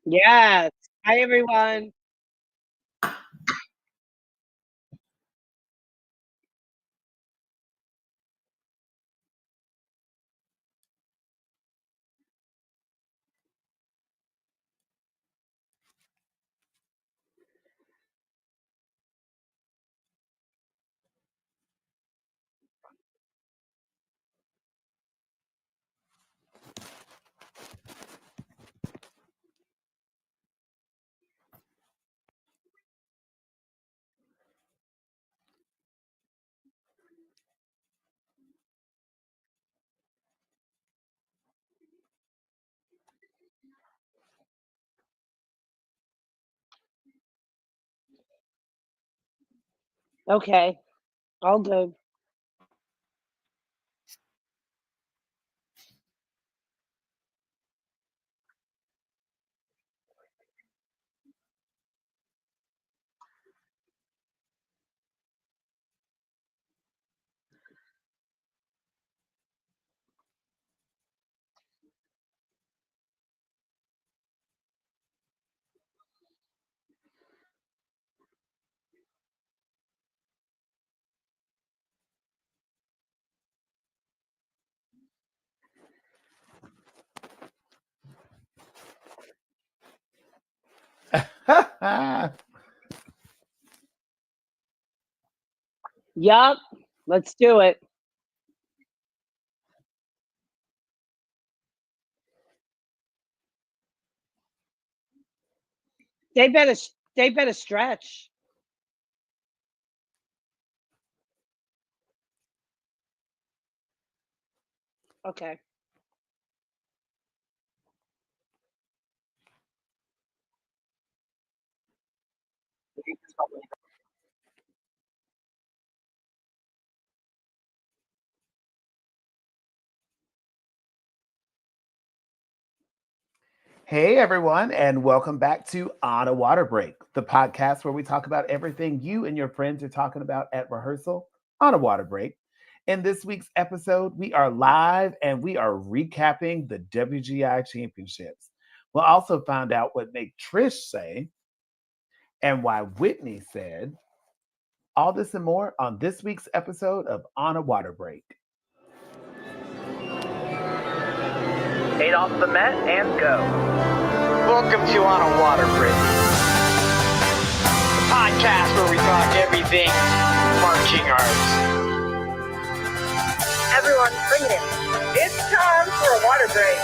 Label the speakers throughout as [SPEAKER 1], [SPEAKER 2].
[SPEAKER 1] Yes. Hi, everyone. Okay. All good. Yup. Let's do it. They better stretch. Okay.
[SPEAKER 2] Hey everyone, and welcome back to On a Water Break, the podcast where we talk about everything you and your friends are talking about at rehearsal on a water break. In this week's episode, we are live and we are recapping the WGI Championships. We'll also find out what made Trish say and why Whitney said. All this and more on this week's episode of On a Water Break.
[SPEAKER 3] 8 off the mat and go. Welcome to On a Water Break, the podcast where we talk everything marching arts.
[SPEAKER 4] Everyone, bring it. It's time for a water break.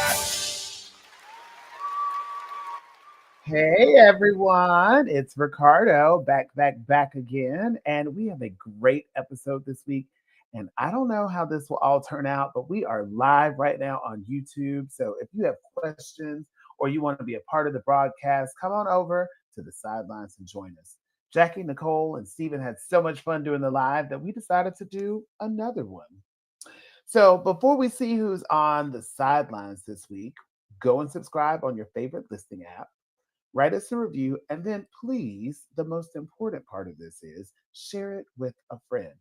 [SPEAKER 2] Hey everyone, it's Ricardo back again, and we have a great episode this week. And I don't know how this will all turn out, but we are live right now on YouTube. So if you have questions or you want to be a part of the broadcast, come on over to the sidelines and join us. Jackie, Nicole, and Steven had so much fun doing the live that we decided to do another one. So before we see who's on the sidelines this week, go and subscribe on your favorite listening app. Write us a review, and then please, the most important part of this is share it with a friend.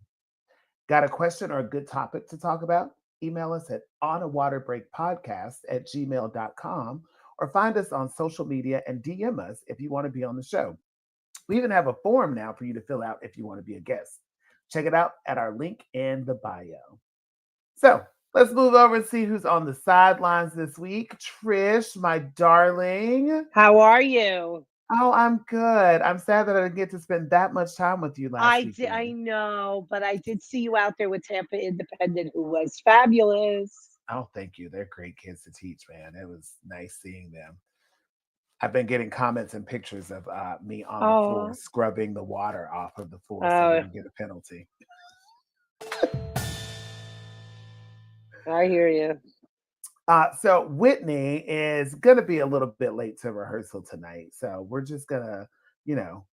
[SPEAKER 2] Got a question or a good topic to talk about? Email us at onawaterbreakpodcast@gmail.com or find us on social media and DM us if you want to be on the show. We even have a form now for you to fill out if you want to be a guest. Check it out at our link in the bio. So let's move over and see who's on the sidelines this week. Trish, my darling.
[SPEAKER 1] How are you?
[SPEAKER 2] Oh, I'm good. I'm sad that I didn't get to spend that much time with you last
[SPEAKER 1] I
[SPEAKER 2] weekend.
[SPEAKER 1] know, but I did see you out there with Tampa Independent, who was fabulous.
[SPEAKER 2] Oh, thank you. They're great kids to teach, man. It was nice seeing them. I've been getting comments and pictures of me on the floor
[SPEAKER 1] Oh,
[SPEAKER 2] scrubbing the water off of the floor so we
[SPEAKER 1] oh,
[SPEAKER 2] can get a penalty.
[SPEAKER 1] I hear you.
[SPEAKER 2] So Whitney is going to be a little bit late to rehearsal tonight. So we're just going to, you know,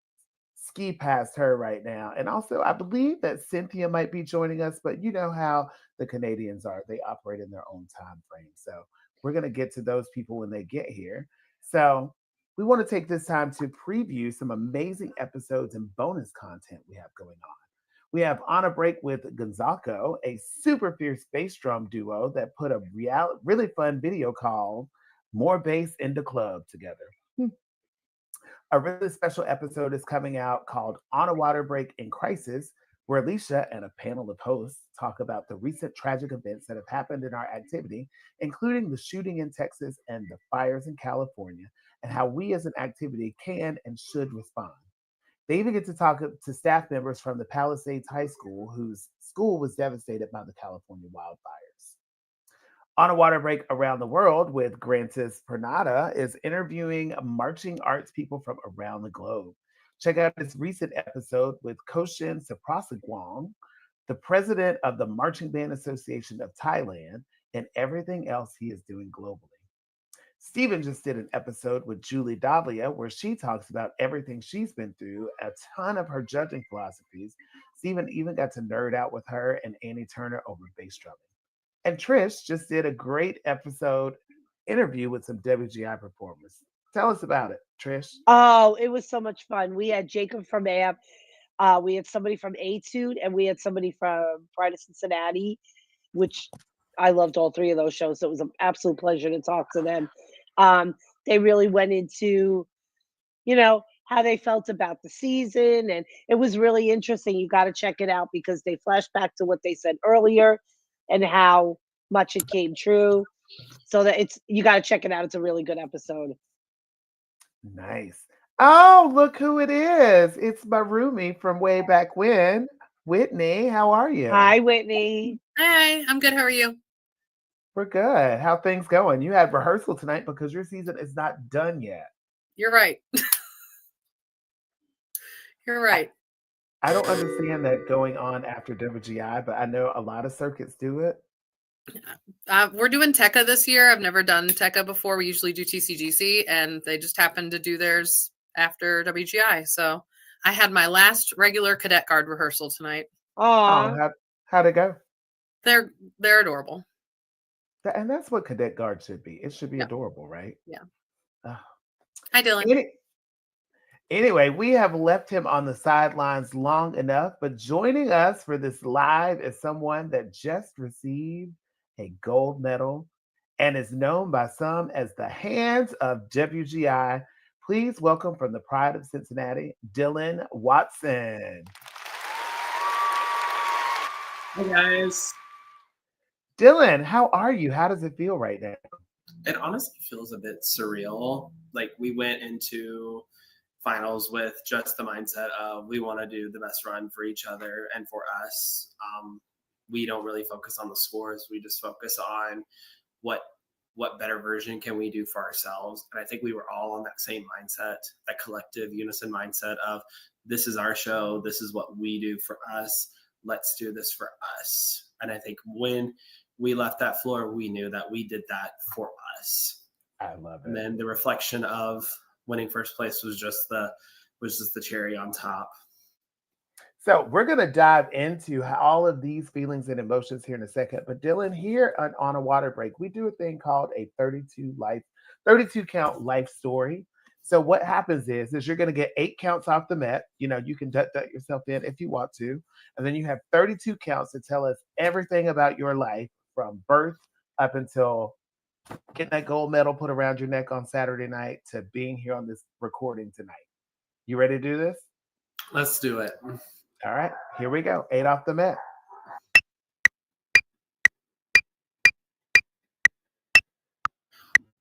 [SPEAKER 2] ski past her right now. And also, I believe that Cynthia might be joining us, but you know how the Canadians are. They operate in their own time frame. So we're going to get to those people when they get here. So we want to take this time to preview some amazing episodes and bonus content we have going on. We have On a Break with Gonzaco, a super fierce bass drum duo that put a really fun video called More Bass in the Club together. A really special episode is coming out called On a Water Break in Crisis, where Alicia and a panel of hosts talk about the recent tragic events that have happened in our activity, including the shooting in Texas and the fires in California, and how we as an activity can and should respond. They even get to talk to staff members from the Palisades High School, whose school was devastated by the California wildfires. On a Water Break Around the World with Grantis Pernada is interviewing marching arts people from around the globe. Check out this recent episode with Koshin Saprasagwong, the president of the Marching Band Association of Thailand, and everything else he is doing globally. Stephen just did an episode with Julie Dahlia where she talks about everything she's been through, a ton of her judging philosophies. Stephen even got to nerd out with her and Annie Turner over bass drumming. And Trish just did a great episode interview with some WGI performers. Tell us about it, Trish.
[SPEAKER 1] Oh, it was so much fun. We had Jacob from AF, we had somebody from Etude, and we had somebody from Pride of Cincinnati, which I loved all three of those shows. So it was an absolute pleasure to talk to them. They really went into, how they felt about the season, and it was really interesting. You got to check it out because they flash back to what they said earlier and how much it came true. So that you got to check it out. It's a really good episode.
[SPEAKER 2] Nice. Oh, look who it is. It's my roomie from way back when. Whitney, how are you?
[SPEAKER 1] Hi, Whitney.
[SPEAKER 5] Hi, I'm good. How are you?
[SPEAKER 2] We're good. How things going? You had rehearsal tonight because your season is not done yet.
[SPEAKER 5] You're right. You're right.
[SPEAKER 2] I don't understand that going on after WGI, but I know a lot of circuits do it.
[SPEAKER 5] We're doing TECA this year. I've never done TECA before. We usually do TCGC, and they just happened to do theirs after WGI. So I had my last regular Cadet Guard rehearsal tonight.
[SPEAKER 2] Oh, how'd it go?
[SPEAKER 5] They're adorable.
[SPEAKER 2] And that's what Cadet Guard should be. It should be adorable, right?
[SPEAKER 5] Yeah.
[SPEAKER 2] Oh.
[SPEAKER 5] Hi, Dylan.
[SPEAKER 2] Anyway, we have left him on the sidelines long enough, but joining us for this live is someone that just received a gold medal and is known by some as the hands of WGI. Please welcome from the Pride of Cincinnati, Dylan Watson.
[SPEAKER 6] Hey guys.
[SPEAKER 2] Dylan, how are you? How does it feel right now?
[SPEAKER 6] It honestly feels a bit surreal. Like we went into finals with just the mindset of we want to do the best run for each other and for us. We don't really focus on the scores. We just focus on what better version can we do for ourselves. And I think we were all on that same mindset, that collective unison mindset of this is our show. This is what we do for us. Let's do this for us. And I think when we left that floor, we knew that we did that for us.
[SPEAKER 2] I love it.
[SPEAKER 6] And then the reflection of winning first place was just the cherry on top.
[SPEAKER 2] So we're going to dive into all of these feelings and emotions here in a second. But Dylan, here on A Water Break, we do a thing called a 32 count life story. So what happens is you're going to get 8 counts off the mat. You can duck yourself in if you want to. And then you have 32 counts to tell us everything about your life from birth up until getting that gold medal put around your neck on Saturday night to being here on this recording tonight. You ready to do this?
[SPEAKER 6] Let's do it.
[SPEAKER 2] All right, here we go. 8 off the mat.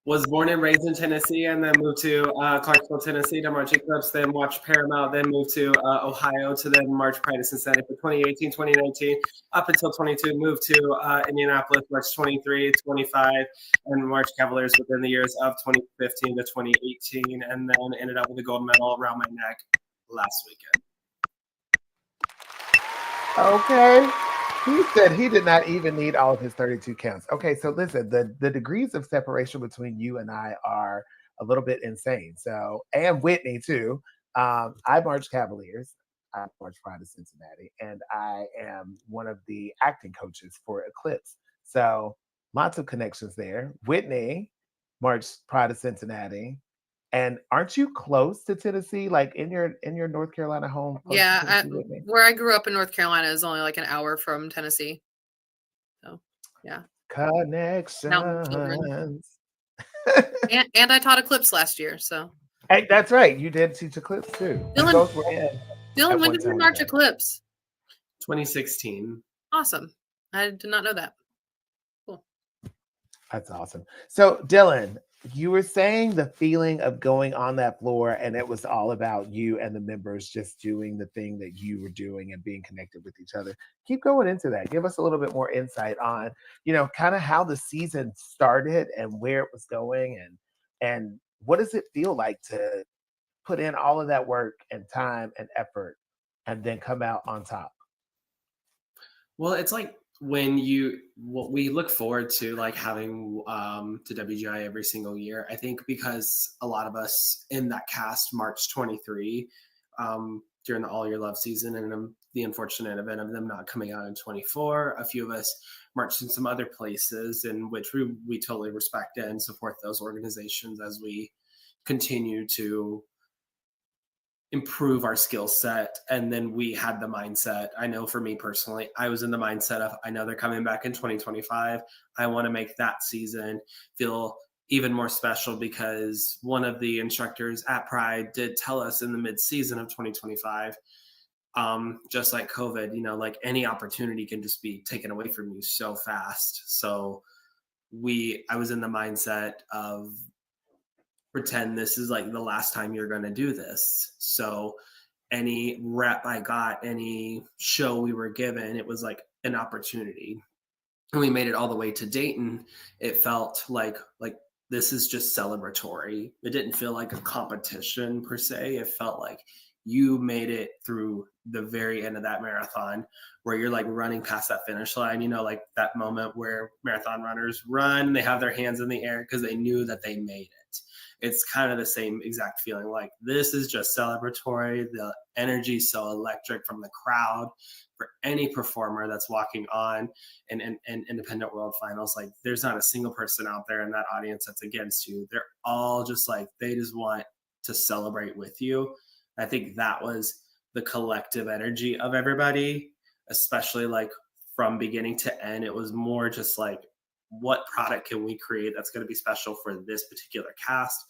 [SPEAKER 6] Was born and raised in Tennessee and then moved to Clarksville, Tennessee to march Eclipse, then watched Paramount, then moved to Ohio to then march Pride of Cincinnati for 2018, 2019, up until 22, moved to Indianapolis, marched 23, 25, and marched Cavaliers within the years of 2015 to 2018, and then ended up with a gold medal around my neck last weekend.
[SPEAKER 2] Okay. He said he did not even need all of his 32 counts. Okay, so listen, the degrees of separation between you and I are a little bit insane. So, and Whitney too. I march Cavaliers. I march Pride of Cincinnati, and I am one of the acting coaches for Eclipse. So lots of connections there. Whitney marched Pride of Cincinnati. And aren't you close to Tennessee, like in your North Carolina home?
[SPEAKER 5] Yeah, where I grew up in North Carolina is only like an hour from Tennessee. So, yeah.
[SPEAKER 2] Connections.
[SPEAKER 5] and I taught Eclipse last year, so.
[SPEAKER 2] Hey, that's right. You did teach Eclipse too. We
[SPEAKER 5] Dylan-
[SPEAKER 2] both were in. at
[SPEAKER 5] Dylan, when
[SPEAKER 2] one
[SPEAKER 5] did you
[SPEAKER 2] time
[SPEAKER 5] march
[SPEAKER 2] together.
[SPEAKER 5] Eclipse?
[SPEAKER 6] 2016.
[SPEAKER 5] Awesome. I did not know that.
[SPEAKER 2] That's awesome. So, Dylan, you were saying the feeling of going on that floor, and it was all about you and the members just doing the thing that you were doing and being connected with each other. Keep going into that. Give us a little bit more insight on, kind of how the season started and where it was going, and what does it feel like to put in all of that work and time and effort and then come out on top.
[SPEAKER 6] Well, it's like when what we look forward to like having to WGI every single year. I think because a lot of us in that cast March 23 during the All Your Love season, and the unfortunate event of them not coming out in 24. A few of us marched in some other places, in which we totally respect and support those organizations as we continue to improve our skill set. And then we had the mindset, I know for me personally, I was in the mindset of, I know they're coming back in 2025. I want to make that season feel even more special, because one of the instructors at Pride did tell us in the mid-season of 2025, just like COVID, like any opportunity can just be taken away from you so fast. So I was in the mindset of, pretend this is like the last time you're going to do this. So any rep I got, any show we were given, it was like an opportunity. And we made it all the way to Dayton. It felt like this is just celebratory. It didn't feel like a competition per se. It felt like you made it through the very end of that marathon, where you're like running past that finish line, like that moment where marathon runners run, they have their hands in the air because they knew that they made it. It's kind of the same exact feeling. Like, this is just celebratory. The energy is so electric from the crowd. For any performer that's walking on an independent world finals, like, there's not a single person out there in that audience that's against you. They're all just like, they just want to celebrate with you. I think that was the collective energy of everybody, especially like from beginning to end. It was more just like, what product can we create that's going to be special for this particular cast,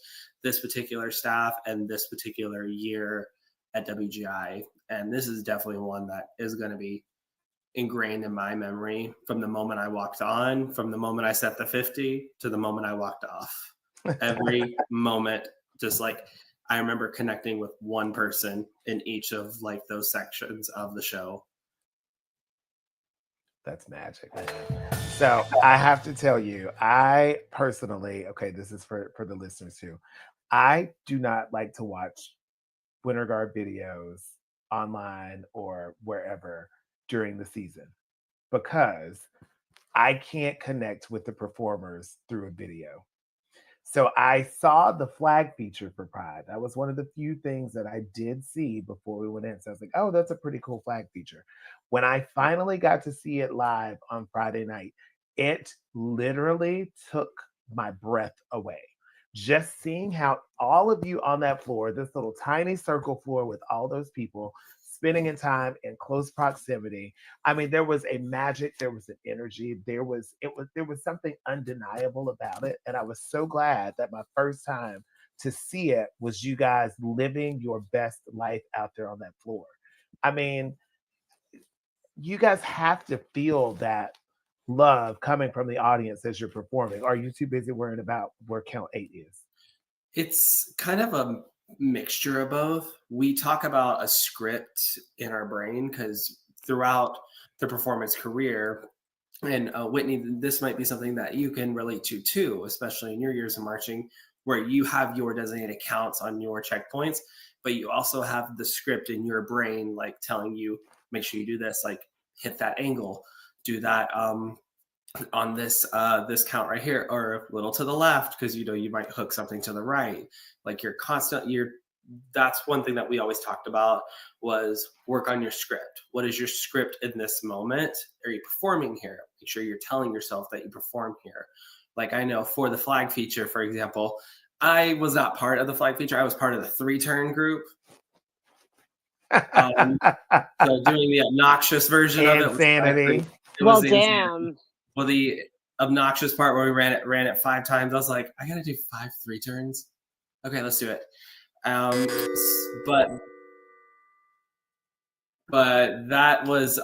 [SPEAKER 6] this particular staff, and this particular year at WGI. And this is definitely one that is going to be ingrained in my memory from the moment I walked on, from the moment I set the 50 to the moment I walked off. Every moment, just like, I remember connecting with one person in each of like those sections of the show.
[SPEAKER 2] That's magic, man. So I have to tell you, I personally, okay, this is for the listeners too. I do not like to watch Winter Guard videos online or wherever during the season, because I can't connect with the performers through a video. So I saw the flag feature for Pride. That was one of the few things that I did see before we went in. So I was like, oh, that's a pretty cool flag feature. When I finally got to see it live on Friday night, it literally took my breath away. Just seeing how all of you on that floor, this little tiny circle floor with all those people spending in time in close proximity. I mean, there was a magic, there was an energy, there was something undeniable about it. And I was so glad that my first time to see it was you guys living your best life out there on that floor. I mean, you guys have to feel that love coming from the audience as you're performing. Are you too busy worrying about where count 8 is?
[SPEAKER 6] It's kind of a mixture of both. We talk about a script in our brain because throughout the performance career, and Whitney, this might be something that you can relate to too, especially in your years of marching, where you have your designated counts on your checkpoints, but you also have the script in your brain, like telling you, make sure you do this, like hit that angle, do that on this count right here, or a little to the left, because you might hook something to the right. Like that's one thing that we always talked about, was work on your script. What is your script in this moment? Are you performing here? Make sure you're telling yourself that you perform here. Like, I know for the flag feature, for example, I was not part of the flag feature. I was part of the 3-turn group. So doing the obnoxious version of it.
[SPEAKER 2] Insanity.
[SPEAKER 1] Well, damn.
[SPEAKER 6] Well, the obnoxious part where we ran it 5 times, I was like, I gotta do 5 3-turns. Okay, let's do it. But that was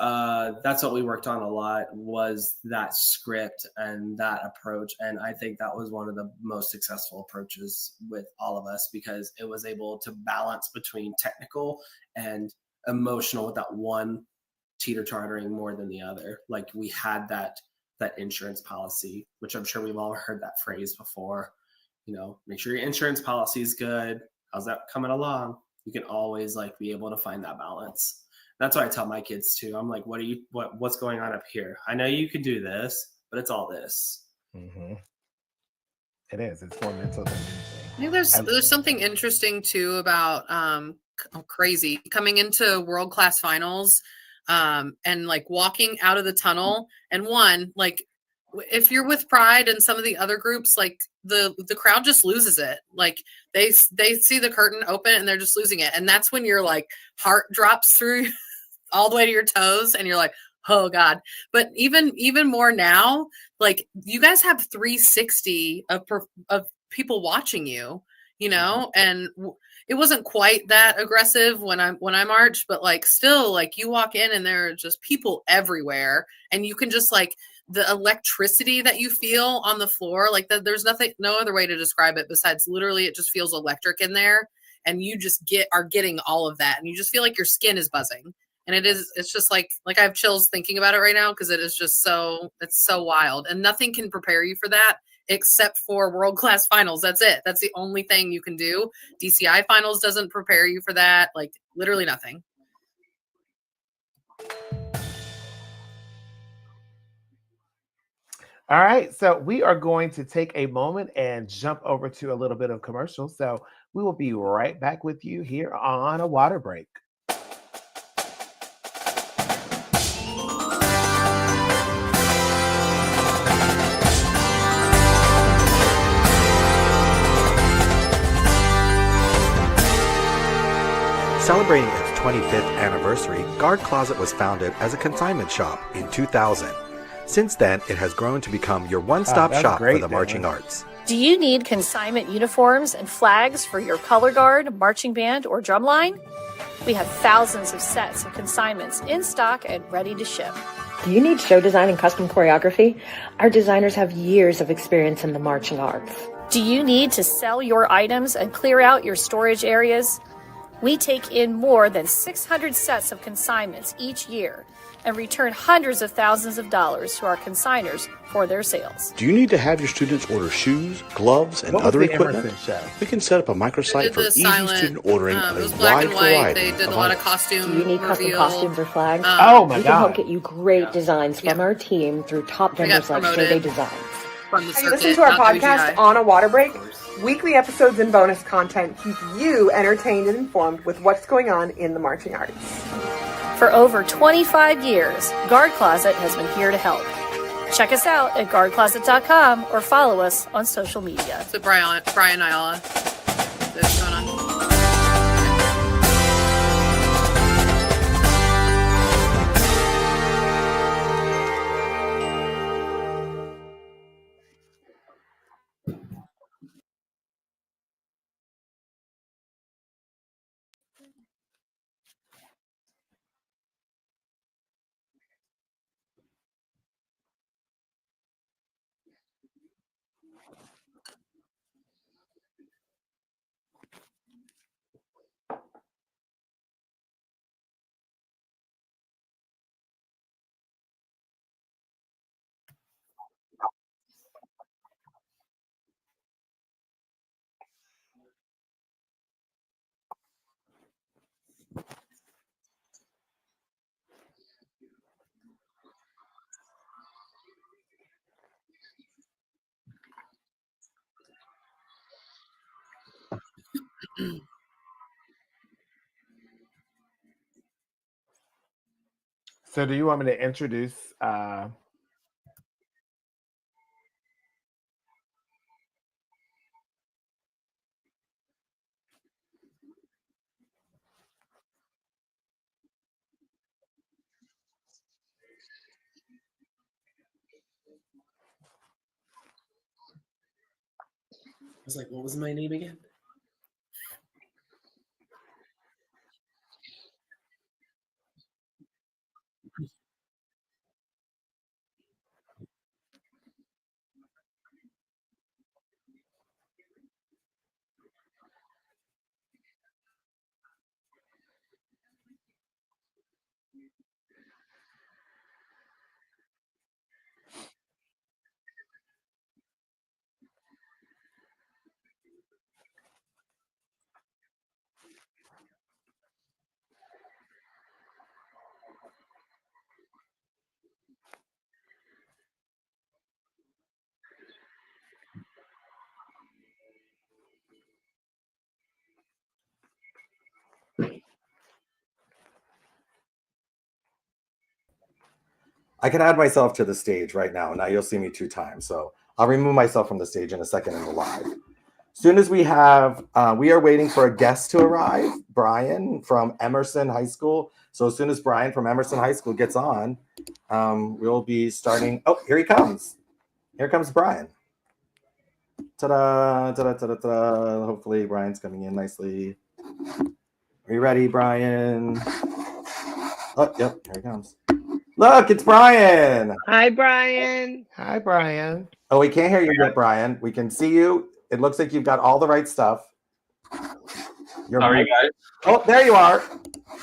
[SPEAKER 6] that's what we worked on a lot, was that script and that approach. And I think that was one of the most successful approaches with all of us, because it was able to balance between technical and emotional with that one teeter-tottering more than the other. Like, we had that insurance policy, which I'm sure we've all heard that phrase before. Make sure your insurance policy is good. How's that coming along? You can always be able to find that balance. That's what I tell my kids too. I'm like, what's going on up here? I know you could do this, but it's all this.
[SPEAKER 2] Mm-hmm. It is. It's more mental than anything.
[SPEAKER 5] I think there's something interesting too about crazy coming into world class finals, and walking out of the tunnel, and if you're with Pride and some of the other groups, the crowd just loses it. They see the curtain open and they're just losing it, and that's when your heart drops through all the way to your toes, and you're like, oh God. But even more now, you guys have 360 of people watching you, and it wasn't quite that aggressive when I marched, but still, you walk in and there are just people everywhere, and you can just the electricity that you feel on the floor, there's no other way to describe it besides literally it just feels electric in there, and you just are getting all of that, and you just feel like your skin is buzzing. And it's just like I have chills thinking about it right now, because it is just it's so wild, and nothing can prepare you for that except for world-class finals. That's it. That's the only thing you can do. DCI finals doesn't prepare you for that. Literally nothing.
[SPEAKER 2] All right, so we are going to take a moment and jump over to a little bit of commercial. So we will be right back with you here on A Water Break.
[SPEAKER 7] Celebrating its 25th anniversary, Guard Closet was founded as a consignment shop in 2000. Since then, it has grown to become your one-stop shop for the marching arts.
[SPEAKER 8] Do you need consignment uniforms and flags for your color guard, marching band, or drumline? We have thousands of sets of consignments in stock and ready to ship.
[SPEAKER 9] Do you need show design and custom choreography? Our designers have years of experience in the marching arts.
[SPEAKER 8] Do you need to sell your items and clear out your storage areas? We take in more than 600 sets of consignments each year and return hundreds of thousands of dollars to our consigners for their sales.
[SPEAKER 7] Do you need to have your students order shoes, gloves, and other equipment? We can set up a microsite for easy student ordering of a wide variety.
[SPEAKER 5] They did a lot of costume.
[SPEAKER 9] Do you need custom costumes or flags?
[SPEAKER 2] Oh my God.
[SPEAKER 9] We can help get you great designs from our team through top vendors like Survey Designs.
[SPEAKER 4] You listen to our podcast on a water break. Weekly episodes and bonus content keep you entertained and informed with what's going on in the marching arts.
[SPEAKER 8] For over 25 years, Guard Closet has been here to help. Check us out at guardcloset.com or follow us on social media.
[SPEAKER 5] So Brian Ayala. What's going on?
[SPEAKER 2] So do you want me to introduce
[SPEAKER 6] I was like, what was my name again?
[SPEAKER 7] I can add myself to the stage right now. Now you'll see me 2 times. So I'll remove myself from the stage in a second in the live. Soon as we have, we are waiting for a guest to arrive, Brian from Emerson High School. So as soon as Brian from Emerson High School gets on, we'll be starting. Oh, here he comes. Here comes Brian. Ta-da, ta-da, ta-da, ta-da. Hopefully Brian's coming in nicely. Are you ready, Brian? Oh, yep, here he comes. Look, it's Brian.
[SPEAKER 1] Hi, Brian.
[SPEAKER 2] Hi, Brian.
[SPEAKER 7] Oh, we can't hear you yet, Brian. We can see you. It looks like you've got all the right stuff.
[SPEAKER 10] How are you guys?
[SPEAKER 7] Oh, there you are.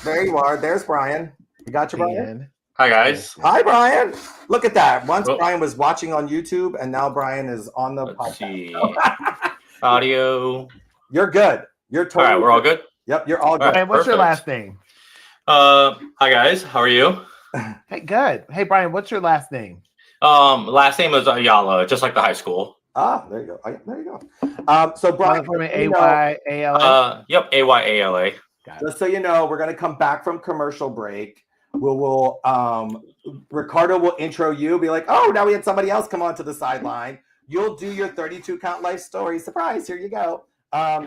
[SPEAKER 7] There you are. There's Brian. You got your Brian?
[SPEAKER 10] Hi, guys.
[SPEAKER 7] Hi, Brian. Look at that. Once Brian was watching on YouTube, and now Brian is on the podcast.
[SPEAKER 10] Audio.
[SPEAKER 7] You're good. You're totally
[SPEAKER 10] all right. We're all good.
[SPEAKER 7] Yep, you're all good.
[SPEAKER 2] Brian, what's your last name?
[SPEAKER 10] Hi, guys. How are you?
[SPEAKER 2] Hey, good. Hey, Brian, what's your last name?
[SPEAKER 10] Last name is Ayala, just like the high school.
[SPEAKER 7] Ah, there you go. There you go. So Brian,
[SPEAKER 2] from A-Y-A-L-A?
[SPEAKER 10] Yep, A-Y-A-L-A.
[SPEAKER 7] Just so you know, we're going to come back from commercial break. We'll Ricardo will intro you, be like, oh, now we had somebody else come onto the sideline. You'll do your 32 count life story. Surprise, here you go.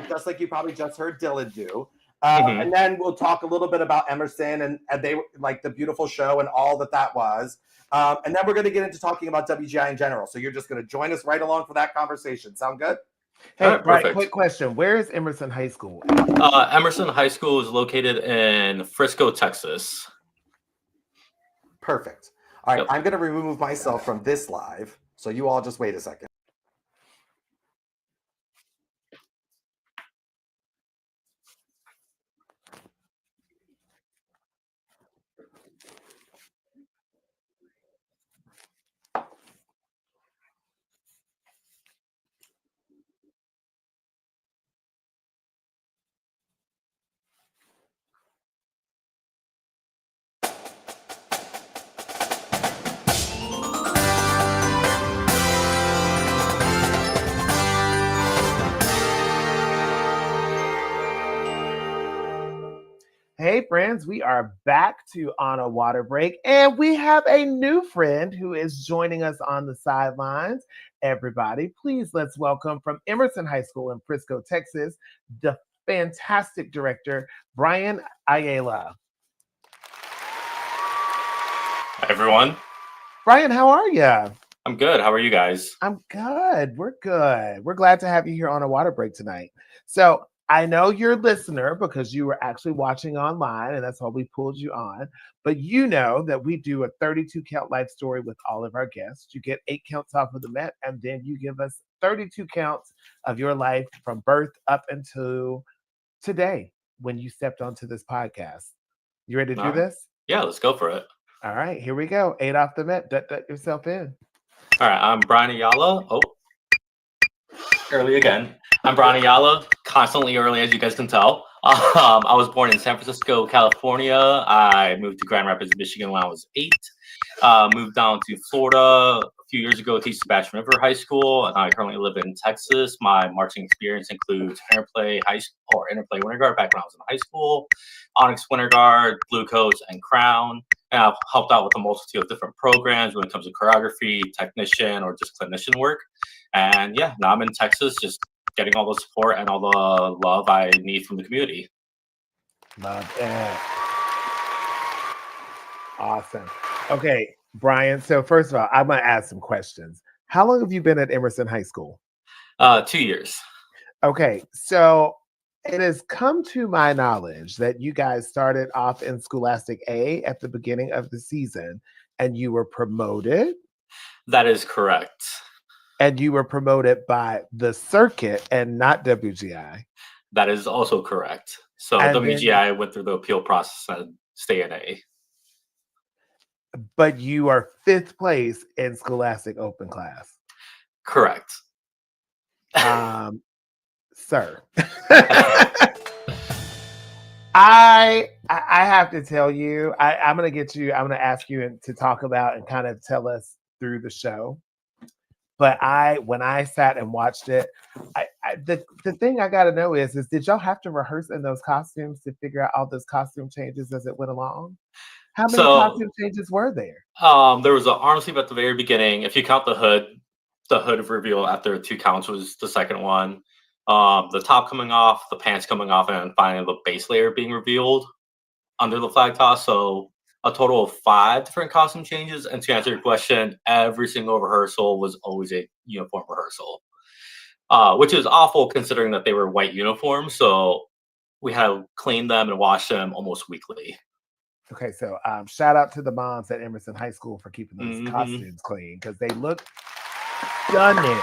[SPEAKER 7] Just like you probably just heard Dylan do. And then we'll talk a little bit about Emerson and they like the beautiful show and all that was. And then we're going to get into talking about WGI in general. So you're just going to join us right along for that conversation. Sound good?
[SPEAKER 2] Hey, Brian, quick question. Where is Emerson High School?
[SPEAKER 10] Emerson High School is located in Frisco, Texas.
[SPEAKER 7] Perfect. All right, I'm going to remove myself from this live. So you all just wait a second.
[SPEAKER 2] Hey, friends, we are back to On a Water Break, and we have a new friend who is joining us on the sidelines. Everybody, please let's welcome from Emerson High School in Frisco, Texas, the fantastic director, Brian Ayala.
[SPEAKER 10] Hi, everyone.
[SPEAKER 2] Brian, how are you?
[SPEAKER 10] I'm good. How are you guys?
[SPEAKER 2] I'm good. We're good. We're glad to have you here on a water break tonight. So I know you're a listener because you were actually watching online, and that's why we pulled you on. But you know that we do a 32 count life story with all of our guests. You get 8 counts off of the Met, and then you give us 32 counts of your life from birth up until today when you stepped onto this podcast. You ready to do this?
[SPEAKER 10] Yeah, let's go for it.
[SPEAKER 2] All right, here we go. 8 off the Met. Dut yourself in.
[SPEAKER 10] All right, I'm Brian Ayala. Oh, early again. I'm Brian Ayala, constantly early, as you guys can tell. I was born in San Francisco, California. I moved to Grand Rapids, Michigan when I was 8. Moved down to Florida a few years ago to teach Sebastian River High School, and I currently live in Texas. My marching experience includes Interplay Winter Guard back when I was in high school, Onyx Winter Guard, Blue Coats, and Crown. And I've helped out with a multitude of different programs when it comes to choreography, technician, or just clinician work. And yeah, now I'm in Texas, just getting all the support and all the love I need from the community.
[SPEAKER 2] Love that. Awesome. Okay, Brian. So first of all, I'm going to ask some questions. How long have you been at Emerson High School?
[SPEAKER 10] 2 years.
[SPEAKER 2] Okay, so it has come to my knowledge that you guys started off in Scholastic A at the beginning of the season, and you were promoted.
[SPEAKER 10] That is correct.
[SPEAKER 2] And you were promoted by the circuit and not WGI.
[SPEAKER 10] That is also correct. So and WGI went through the appeal process and stay in A.
[SPEAKER 2] But you are 5th place in Scholastic Open Class.
[SPEAKER 10] Correct.
[SPEAKER 2] Sir. I have to tell you, I'm going to ask you to talk about and kind of tell us through the show. But when I sat and watched it, the thing I got to know is did y'all have to rehearse in those costumes to figure out all those costume changes as it went along? How many
[SPEAKER 10] So
[SPEAKER 2] costume changes were there?
[SPEAKER 10] there was an arm sleeve at the very beginning. If you count the hood reveal after 2 counts was the second one. The top coming off, the pants coming off, and finally the base layer being revealed under the flag toss. So a total of 5 different costume changes. And to answer your question, every single rehearsal was always a uniform rehearsal, which is awful considering that they were white uniforms. So we had to clean them and wash them almost weekly.
[SPEAKER 2] Okay, so shout out to the moms at Emerson High School for keeping those
[SPEAKER 10] Mhm.
[SPEAKER 2] costumes clean because they look stunning.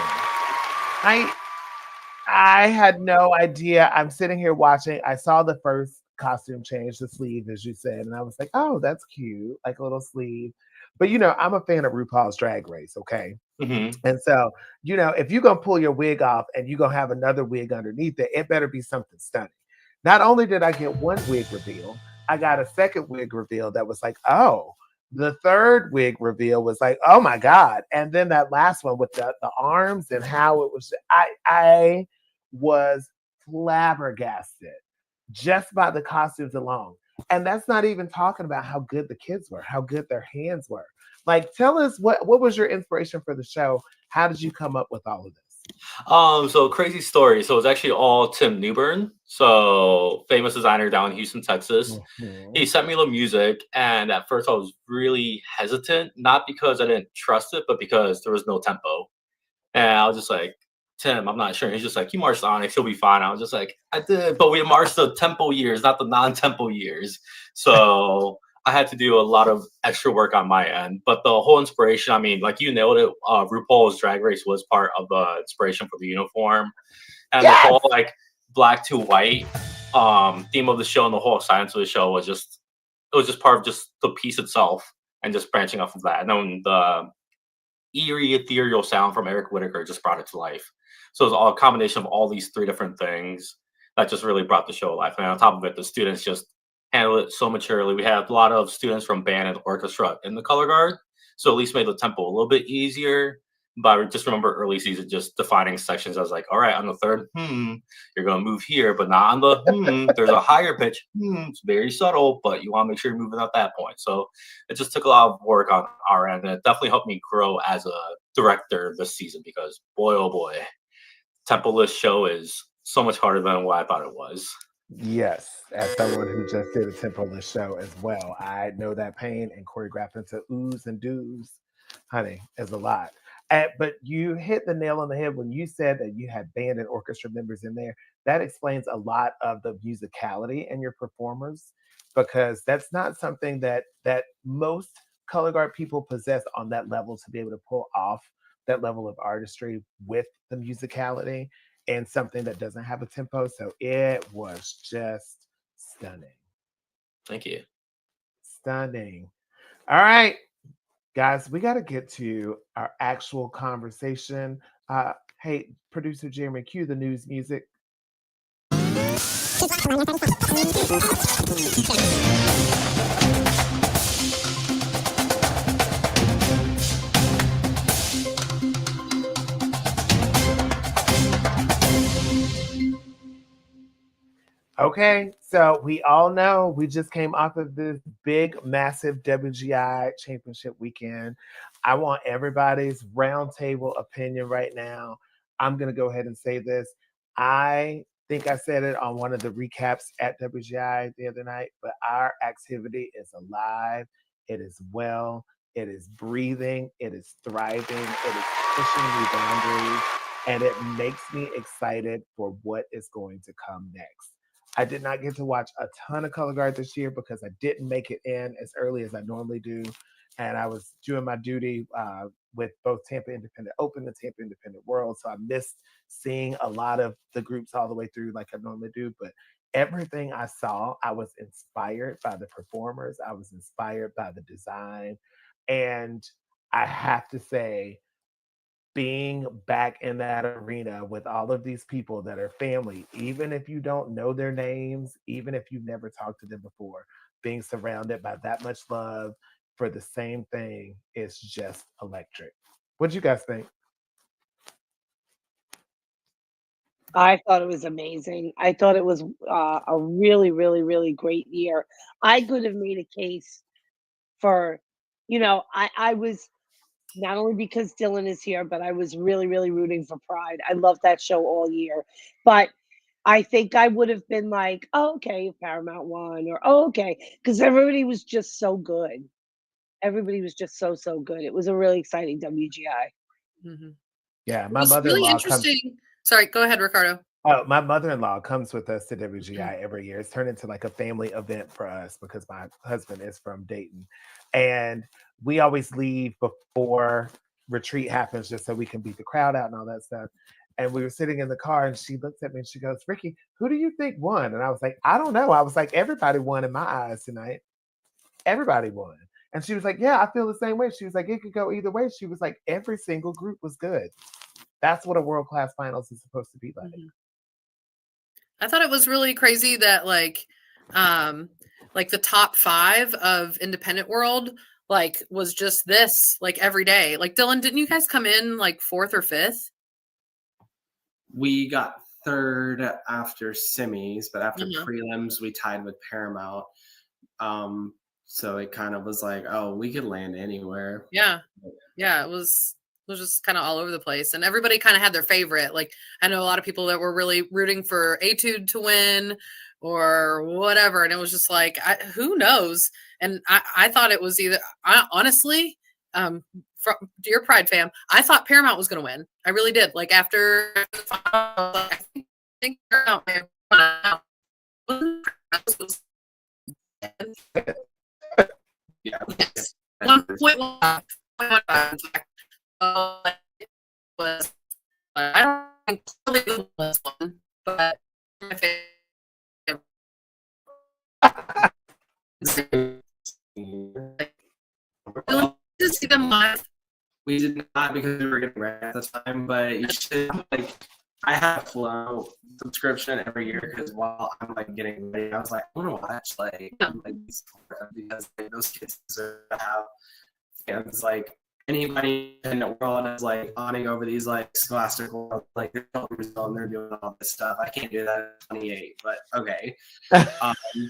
[SPEAKER 2] I had no idea. I'm sitting here watching. I saw the first costume change, the sleeve, as you said, and I was like, oh, that's cute, like a little sleeve. But I'm a fan of RuPaul's Drag Race, okay?
[SPEAKER 10] Mhm.
[SPEAKER 2] And so, if you're gonna pull your wig off and you're gonna have another wig underneath it, it better be something stunning. Not only did I get one wig reveal, I got a second wig reveal that was like, oh, the third wig reveal was like, oh my God. And then that last one with the arms and how it was, I was flabbergasted just by the costumes alone. And that's not even talking about how good the kids were, how good their hands were. Like, tell us what was your inspiration for the show? How did you come up with all of this?
[SPEAKER 10] So crazy story. So it's actually all Tim Newbern, so famous designer down in Houston, Texas. He sent me the music, and at first I was really hesitant, not because I didn't trust it, but because there was no tempo. And I was just like, Tim, I'm not sure. And he's just like, you marched Onyx, he'll be fine. I was just like, I did, but we marched the tempo years, not the non-tempo years. So I had to do a lot of extra work on my end. But the whole inspiration, I mean, like you nailed it. RuPaul's Drag Race was part of the inspiration for the uniform. And the whole like black to white theme of the show and the whole science of the show was just part of just the piece itself and just branching off of that. And then the eerie ethereal sound from Eric Whitaker just brought it to life. So it was all a combination of all these 3 different things that just really brought the show to life. And on top of it, the students just handled it so maturely. We had a lot of students from band and orchestra in the color guard, so at least made the tempo a little bit easier. But I just remember early season just defining sections. I was like, all right, on the third, you're going to move here, but not on the there's a higher pitch. It's very subtle, but you want to make sure you're moving at that point. So it just took a lot of work on our end, and it definitely helped me grow as a director this season because, boy, oh boy, tempo-less show is so much harder than what I thought it was.
[SPEAKER 2] Yes, as someone who just did a tempo-less show as well, I know that pain, and choreographing to oohs and doos, honey, is a lot. But you hit the nail on the head when you said that you had band and orchestra members in there. That explains a lot of the musicality in your performers, because that's not something that most color guard people possess on that level, to be able to pull off that level of artistry with the musicality and something that doesn't have a tempo. So it was just stunning.
[SPEAKER 10] Thank you.
[SPEAKER 2] Stunning. All right, guys, we got to get to our actual conversation. Hey, producer Jeremy, cue the news music. Okay, so we all know we just came off of this big, massive WGI championship weekend. I want everybody's roundtable opinion right now. I'm going to go ahead and say this. I think I said it on one of the recaps at WGI the other night, but our activity is alive. It is well. It is breathing. It is thriving. It is pushing new boundaries. And it makes me excited for what is going to come next. I did not get to watch a ton of color guard this year because I didn't make it in as early as I normally do. And I was doing my duty with both Tampa Independent Open and Tampa Independent World. So I missed seeing a lot of the groups all the way through like I normally do. But everything I saw, I was inspired by the performers. I was inspired by the design. And I have to say, being back in that arena with all of these people that are family, even if you don't know their names, even if you've never talked to them before, being surrounded by that much love for the same thing is just electric. What do you guys think?
[SPEAKER 1] I thought it was amazing. I thought it was a really, really, really great year. I could have made a case for, I was not only because Dylan is here, but I was really, really rooting for Pride. I loved that show all year. But I think I would have been like, oh, okay, if Paramount won, or oh, okay, because everybody was just so good. Everybody was just so, so good. It was a really exciting WGI.
[SPEAKER 5] Mm-hmm.
[SPEAKER 2] Yeah,
[SPEAKER 5] It
[SPEAKER 2] my
[SPEAKER 5] was really
[SPEAKER 2] mother-in-law comes.
[SPEAKER 5] interesting. Sorry, go ahead, Ricardo.
[SPEAKER 2] Oh, my mother-in-law comes with us to WGI every year. It's turned into like a family event for us because my husband is from Dayton. And we always leave before retreat happens just so we can beat the crowd out and all that stuff. And we were sitting in the car and she looks at me and she goes, Ricky, who do you think won? And I was like, I don't know. I was like, everybody won in my eyes tonight. Everybody won. And she was like, yeah, I feel the same way. She was like, it could go either way. She was like, every single group was good. That's what a world-class finals is supposed to be like.
[SPEAKER 5] Mm-hmm. I thought it was really crazy that like the top 5 of independent world was just this every day. Like Dylan, didn't you guys come in 4th or 5th?
[SPEAKER 6] We got 3rd after semis, but after prelims we tied with Paramount. So it kind of was like, oh, we could land anywhere.
[SPEAKER 5] Yeah. It was just kind of all over the place, and everybody kind of had their favorite. Like I know a lot of people that were really rooting for Etude to win or whatever, and it was just like, who knows? And I thought it was either, honestly, from dear Pride fam, I thought Paramount was going to win. I really did. Like after I think Paramount may have won out.
[SPEAKER 6] Yeah.
[SPEAKER 5] Yes. 1.1. Was I don't think the was one, but my favorite. To see them live.
[SPEAKER 6] We did not because we were getting ready at the time, but you should I have a Flow subscription every year because while I'm getting ready, I was like, I want to watch because those kids deserve to have fans anybody in the world is awning over these Scholastic World they're and they're doing all this stuff. I can't do that at 28, but okay.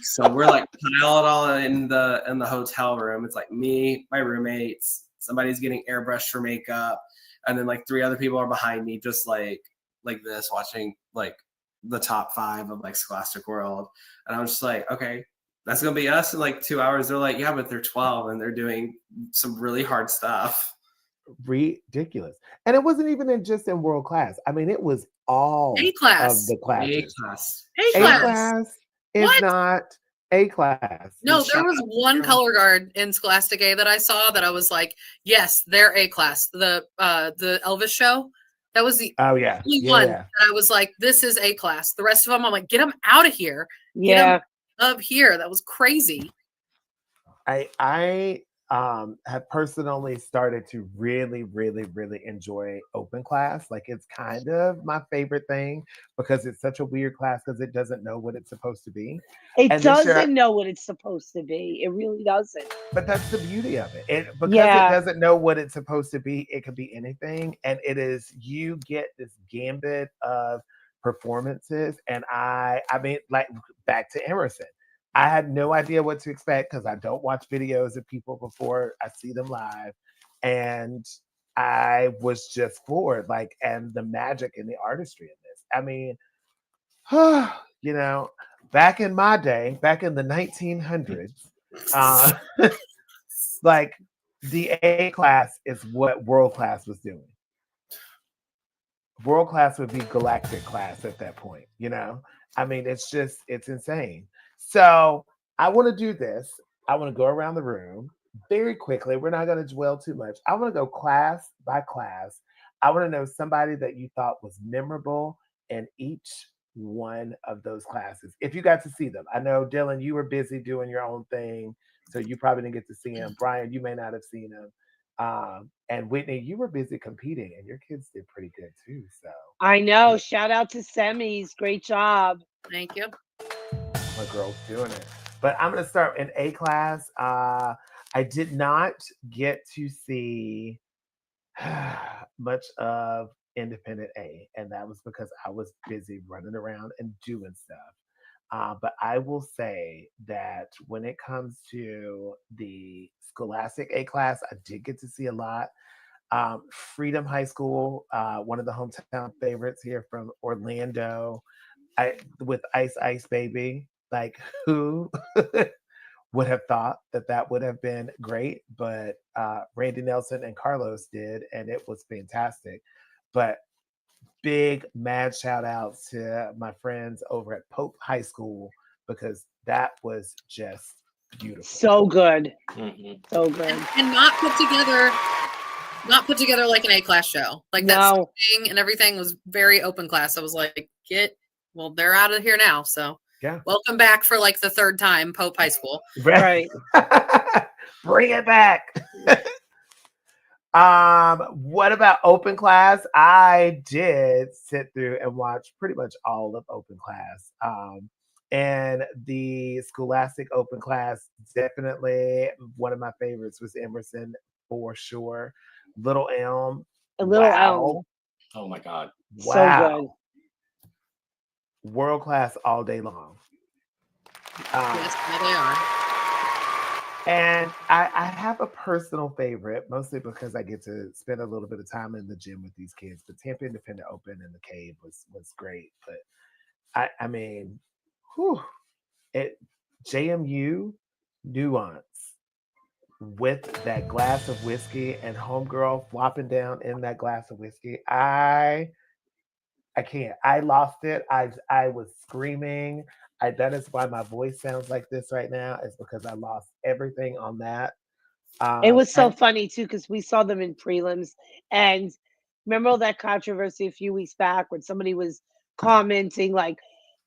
[SPEAKER 6] So we're piled all in the hotel room. It's me, my roommates, somebody's getting airbrushed for makeup, and then 3 other people are behind me just like this watching the top 5 of Scholastic World, and I'm just okay. That's going to be us in 2 hours. They're like, yeah, but they're 12 and they're doing some really hard stuff.
[SPEAKER 2] Ridiculous. And it wasn't even just in world class. I mean, it was all
[SPEAKER 5] A-class.
[SPEAKER 2] Of the classes.
[SPEAKER 6] A-class.
[SPEAKER 2] A-class is not A-class.
[SPEAKER 5] No, there was one color guard in Scholastic A that I saw that I was like, yes, they're A-class. The Elvis show. That was the only one that I was like, this is A-class. The rest of them, I'm like, get them out of here.
[SPEAKER 1] Yeah.
[SPEAKER 5] Up here. That was crazy.
[SPEAKER 2] I have personally started to really, really, really enjoy open class. It's kind of my favorite thing because it's such a weird class because it doesn't know what it's supposed to be.
[SPEAKER 1] It doesn't know what it's supposed to be. It really doesn't.
[SPEAKER 2] But that's the beauty of it. It doesn't know what it's supposed to be. It could be anything, and you get this gambit of performances. And I mean, back to Emerson. I had no idea what to expect because I don't watch videos of people before I see them live. And I was just floored, and the magic and the artistry in this. I mean, back in my day, back in the 1900s, the A class is what world class was doing. World class would be galactic class at that point, I mean, it's insane. So I want to do this. I want to go around the room very quickly. We're not going to dwell too much. I want to go class by class. I want to know somebody that you thought was memorable in each one of those classes. If you got to see them. I know, Dylan, you were busy doing your own thing, so you probably didn't get to see him. Brian, you may not have seen him. And Whitney, you were busy competing, and your kids did pretty good too. So
[SPEAKER 1] I know. Shout out to semis. Great job.
[SPEAKER 5] Thank you.
[SPEAKER 2] My girl's doing it. But I'm going to start in A class. I did not get to see much of Independent A, and that was because I was busy running around and doing stuff. But I will say that when it comes to the Scholastic A class, I did get to see a lot. Freedom High School, one of the hometown favorites here from Orlando, with Ice Ice Baby. Like, who would have thought that that would have been great? But Randy Nelson and Carlos did, and it was fantastic. But big mad shout out to my friends over at Pope High School, because that was just beautiful.
[SPEAKER 1] So good.
[SPEAKER 10] Mhm.
[SPEAKER 1] So good.
[SPEAKER 5] And not put together like an A class show. Like that
[SPEAKER 1] No.
[SPEAKER 5] thing and everything was very open class. I was like, they're out of here now. So
[SPEAKER 2] Yeah.
[SPEAKER 5] welcome back for like the third time, Pope High School.
[SPEAKER 1] Right.
[SPEAKER 2] Bring it back. What about open class? I did sit through and watch pretty much all of open class. And the Scholastic open class, definitely one of my favorites was Emerson for sure. Little Elm.
[SPEAKER 1] Little Elm.
[SPEAKER 10] Oh my God.
[SPEAKER 2] Wow.
[SPEAKER 1] So good.
[SPEAKER 2] World class all day long.
[SPEAKER 5] Yes, they are.
[SPEAKER 2] And I have a personal favorite, mostly because I get to spend a little bit of time in the gym with these kids. But Tampa Independent Open in the Cave was great. But I mean, JMU nuance with that glass of whiskey and homegirl flopping down in that glass of whiskey. I can't. I lost it. I was screaming. That is why my voice sounds like this right now, is because I lost everything on that.
[SPEAKER 1] It was so funny too, because we saw them in prelims, and remember all that controversy a few weeks back when somebody was commenting like,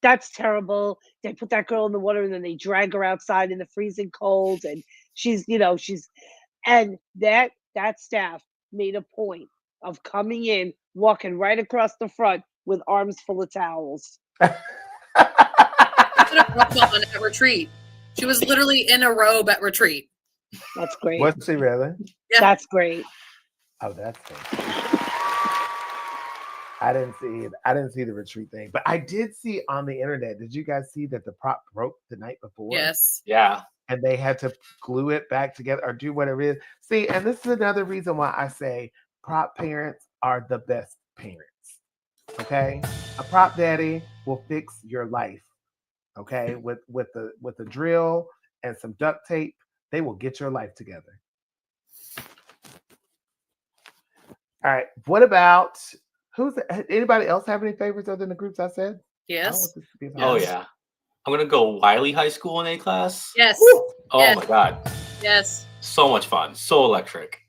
[SPEAKER 1] "That's terrible. They put that girl in the water and then they drag her outside in the freezing cold, and she's and that staff made a point of coming in, walking right across the front with arms full of towels."
[SPEAKER 5] On at retreat. She was literally in a robe at retreat.
[SPEAKER 1] That's great.
[SPEAKER 2] Was she really?
[SPEAKER 5] Yeah.
[SPEAKER 1] That's great.
[SPEAKER 2] Oh, that's great. I didn't see the retreat thing, but I did see on the internet. Did you guys see that the prop broke the night before?
[SPEAKER 5] Yes.
[SPEAKER 10] Yeah.
[SPEAKER 2] And they had to glue it back together or do whatever it is. See, and this is another reason why I say prop parents are the best parents. Okay? A prop daddy will fix your life. Okay? With a drill and some duct tape, they will get your life together. All right. What about anybody else have any favorites other than the groups I said?
[SPEAKER 5] Yes.
[SPEAKER 10] Oh yeah. I'm gonna go Wiley High School in A class.
[SPEAKER 5] Yes.
[SPEAKER 10] Woo! Oh
[SPEAKER 5] Yes.
[SPEAKER 10] my God.
[SPEAKER 5] Yes.
[SPEAKER 10] So much fun. So electric.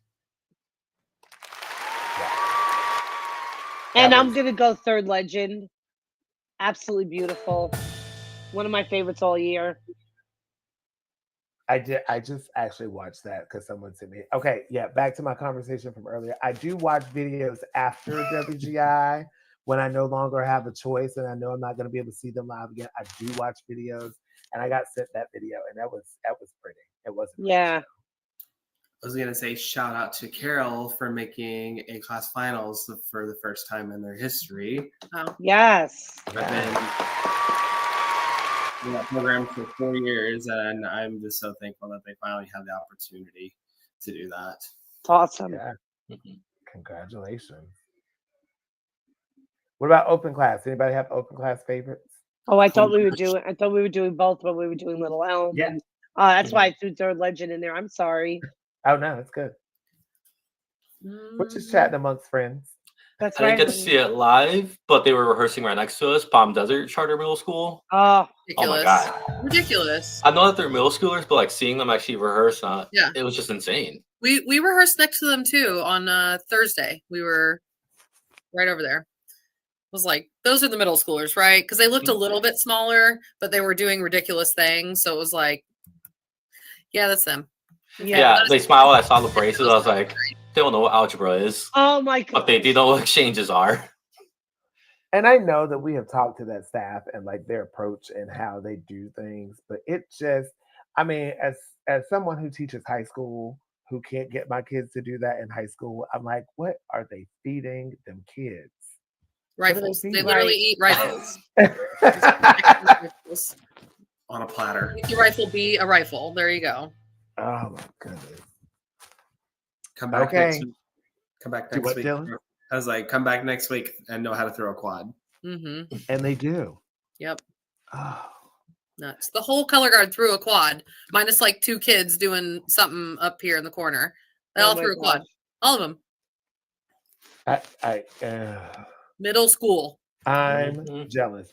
[SPEAKER 1] And I'm gonna go Third Legend. Absolutely beautiful. One of my favorites all year.
[SPEAKER 2] I just actually watched that because someone sent me. Okay, yeah, back to my conversation from earlier. I do watch videos after WGI when I no longer have a choice and I know I'm not going to be able to see them live again. I do watch videos, and I got sent that video, and that was pretty. It wasn't.
[SPEAKER 1] Yeah.
[SPEAKER 6] I was gonna say shout out to Carol for making A class finals for the first time in their history.
[SPEAKER 5] Oh.
[SPEAKER 1] Yes.
[SPEAKER 6] I've been in that program for 4 years, and I'm just so thankful that they finally have the opportunity to do that.
[SPEAKER 1] It's awesome.
[SPEAKER 2] Yeah. Congratulations. What about open class? Anybody have open class favorites?
[SPEAKER 1] Oh, I thought we were doing both, but we were doing Little Elm.
[SPEAKER 2] Yeah.
[SPEAKER 1] And, that's why I threw Third Legend in there. I'm sorry.
[SPEAKER 2] Oh no, it's good. We're just chatting amongst friends.
[SPEAKER 1] That's
[SPEAKER 10] I
[SPEAKER 1] right.
[SPEAKER 10] didn't get to see it live, but they were rehearsing right next to us, Palm Desert Charter Middle School.
[SPEAKER 1] Oh,
[SPEAKER 5] ridiculous.
[SPEAKER 10] Oh my God.
[SPEAKER 5] Ridiculous.
[SPEAKER 10] I know that they're middle schoolers, but like seeing them actually rehearse,
[SPEAKER 5] Yeah.
[SPEAKER 10] It was just insane.
[SPEAKER 5] We rehearsed next to them too on Thursday. We were right over there. It was like, those are the middle schoolers, right? Because they looked a little bit smaller, but they were doing ridiculous things. So it was like, yeah, that's them.
[SPEAKER 10] Yeah, they smiled. I saw the braces. I was like, they don't know what algebra is.
[SPEAKER 1] Oh my God.
[SPEAKER 10] But they do know what exchanges are.
[SPEAKER 2] And I know that we have talked to that staff and like their approach and how they do things, but it just, I mean, as someone who teaches high school, who can't get my kids to do that in high school, I'm like, what are they feeding them kids?
[SPEAKER 5] Rifles. They literally eat rifles.
[SPEAKER 6] on a platter.
[SPEAKER 5] Make your rifle be a rifle. There you go.
[SPEAKER 2] Oh my goodness.
[SPEAKER 6] Come back next week. Come back
[SPEAKER 2] Do
[SPEAKER 6] next
[SPEAKER 2] what,
[SPEAKER 6] week.
[SPEAKER 2] Dylan?
[SPEAKER 6] I was like, come back next week and know how to throw a quad.
[SPEAKER 5] Mm-hmm.
[SPEAKER 2] And they do.
[SPEAKER 5] Yep.
[SPEAKER 2] Oh.
[SPEAKER 5] Nuts. The whole color guard threw a quad, minus like 2 kids doing something up here in the corner. They all threw a quad. All of them. Middle school.
[SPEAKER 2] I'm jealous.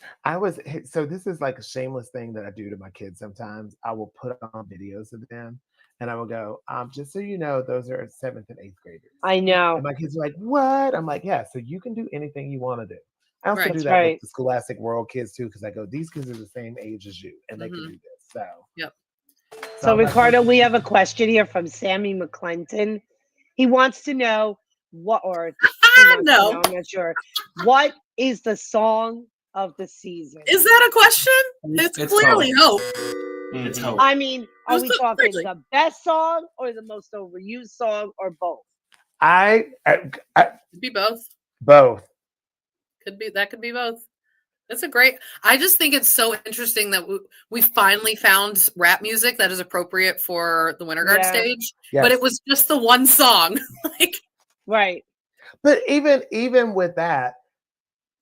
[SPEAKER 2] So this is like a shameless thing that I do to my kids sometimes. I will put on videos of them and I will go, just so you know, those are 7th and 8th graders.
[SPEAKER 1] I know.
[SPEAKER 2] And my kids are like, what? I'm like, yeah, so you can do anything you want to do. I also do that
[SPEAKER 1] Right.
[SPEAKER 2] with the Scholastic World kids too, because I go, these kids are the same age as you and they can do this. So
[SPEAKER 5] yep.
[SPEAKER 1] So Ricardo, we have a question here from Sammy McClinton. He wants to know what, or
[SPEAKER 5] no,
[SPEAKER 1] I'm not sure. What is the song of the season?
[SPEAKER 5] Is that a question? It's clearly Hope.
[SPEAKER 6] It's Hope.
[SPEAKER 1] I mean, are we talking the best song or the most overused song or both?
[SPEAKER 5] Could be both.
[SPEAKER 2] Both.
[SPEAKER 5] That could be both. That's a great. I just think it's so interesting that we finally found rap music that is appropriate for the Winter Guard stage.
[SPEAKER 2] Yes.
[SPEAKER 5] But it was just the one song.
[SPEAKER 1] Right.
[SPEAKER 2] But even with that,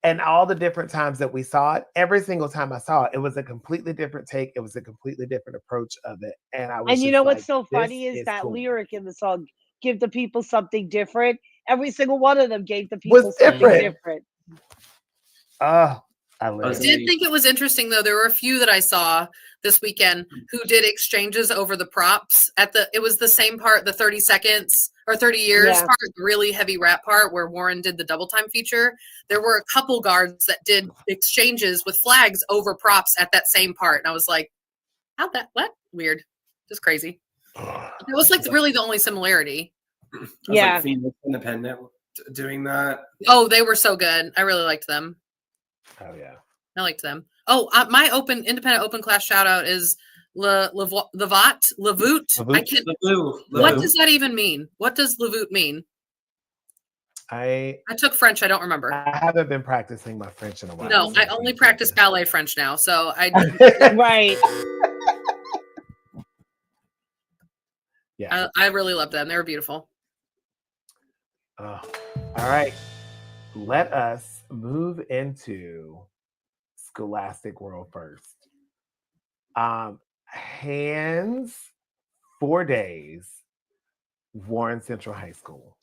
[SPEAKER 2] and all the different times that we saw it, every single time I saw it, it was a completely different take. It was a completely different approach of it. And I was
[SPEAKER 1] And you know
[SPEAKER 2] like,
[SPEAKER 1] what's so funny is that
[SPEAKER 2] cool.
[SPEAKER 1] lyric in the song, give the people something different. Every single one of them gave the people something different.
[SPEAKER 2] Oh, I
[SPEAKER 5] did think it was interesting though. There were a few that I saw this weekend who did exchanges over the props it was the same part, the 30 seconds or 30 years part, the really heavy rap part where Warren did the double time feature. There were a couple guards that did exchanges with flags over props at that same part. And I was like, what? Weird. Just crazy. It was like really the only similarity.
[SPEAKER 6] Like Phoenix Independent doing that.
[SPEAKER 5] Oh, they were so good. I really liked them.
[SPEAKER 2] Oh yeah,
[SPEAKER 5] I liked them. Oh, my independent open class shout out is Lavoot. I can't. What does that even mean? What does Lavoot mean?
[SPEAKER 2] I
[SPEAKER 5] took French. I don't remember.
[SPEAKER 2] I haven't been practicing my French in a while.
[SPEAKER 5] No, I only practice ballet French now. So I
[SPEAKER 1] right.
[SPEAKER 2] Yeah,
[SPEAKER 5] I really love them. They were beautiful.
[SPEAKER 2] All right. Let us move into Scholastic World first. Hands 4 days, Warren Central High School.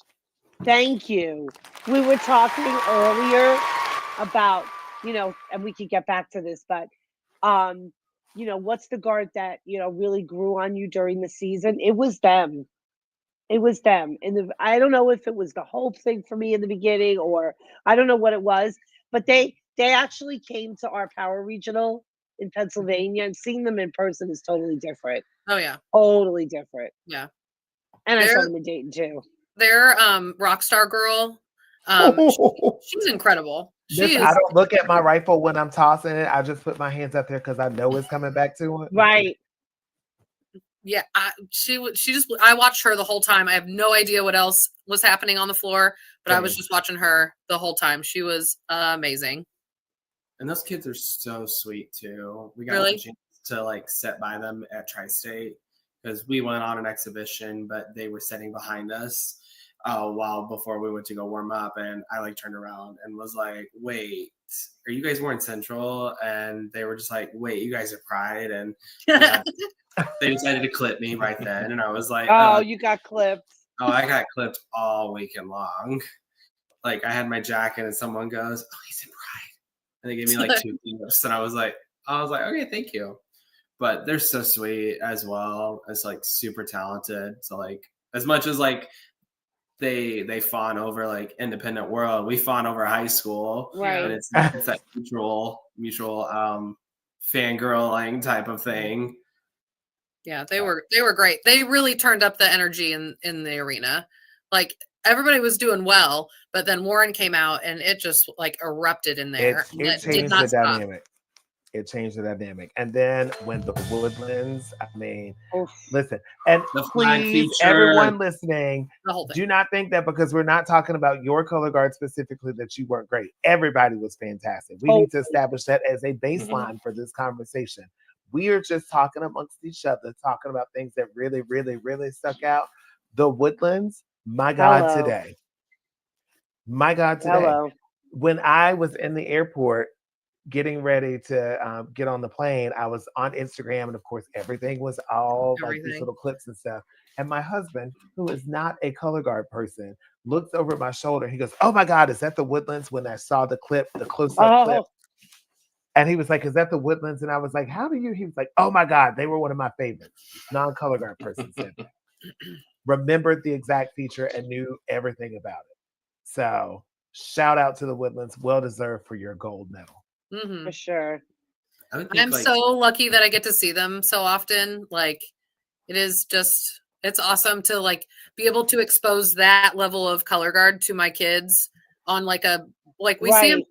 [SPEAKER 1] Thank you. We were talking earlier about, and we could get back to this, but, what's the guard that, really grew on you during the season? It was them. It was them. And I don't know if it was the Hope thing for me in the beginning or I don't know what it was, but they actually came to our Power Regional in Pennsylvania, and seeing them in person is totally different.
[SPEAKER 5] Oh yeah.
[SPEAKER 1] Totally different.
[SPEAKER 5] Yeah.
[SPEAKER 1] And I saw them in Dayton too.
[SPEAKER 5] Their rock star girl. She's incredible.
[SPEAKER 2] I don't look at my rifle when I'm tossing it. I just put my hands up there because I know it's coming back to it.
[SPEAKER 1] Right.
[SPEAKER 5] Yeah, I watched her the whole time. I have no idea what else was happening on the floor, but I was just watching her the whole time. She was amazing.
[SPEAKER 6] And those kids are so sweet too. We got a chance to sit by them at Tri-State because we went on an exhibition, but they were sitting behind us before we went to go warm up. And I turned around and was like, wait, are you guys Warren Central? And they were just like, wait, you guys are Pride. And they decided to clip me right then. And I was like,
[SPEAKER 1] oh, you got clipped.
[SPEAKER 6] Oh, I got clipped all weekend long. I had my jacket and someone goes, oh, he's in Pride. And they gave me 2 clips. And I was like, okay, thank you. But they're so sweet as well. It's super talented. So as much as they fawn over Independent World, we fawn over high school.
[SPEAKER 1] Right.
[SPEAKER 6] And it's that mutual fangirling type of thing.
[SPEAKER 5] Yeah, they were great. They really turned up the energy in the arena. Everybody was doing well, but then Warren came out and it just erupted in there.
[SPEAKER 2] It changed the dynamic. It changed the dynamic. And then when the Woodlands, listen, and please, everyone listening, do not think that because we're not talking about your color guard specifically that you weren't great. Everybody was fantastic. We need to establish that as a baseline for this conversation. we are just talking amongst each other, talking about things that really, really, really stuck out. The Woodlands, my God,
[SPEAKER 1] Hello.
[SPEAKER 2] today. My God, today.
[SPEAKER 1] Hello.
[SPEAKER 2] When I was in the airport getting ready to get on the plane, I was on Instagram, and of course, everything was all like these little clips and stuff. And my husband, who is not a color guard person, looks over my shoulder. He goes, "Oh my God, is that the Woodlands?" When I saw the clip, the close-up clip. And he was like, "Is that the Woodlands?" And I was like, "How do you?" He was like, "Oh my God, they were one of my favorites." Non-color guard person said that. Remembered the exact feature and knew everything about it. So shout out to the Woodlands. Well deserved for your gold medal.
[SPEAKER 5] Mm-hmm.
[SPEAKER 1] For sure.
[SPEAKER 5] I'm so lucky that I get to see them so often. Like, it is just, it's awesome to like be able to expose that level of color guard to my kids on like we see them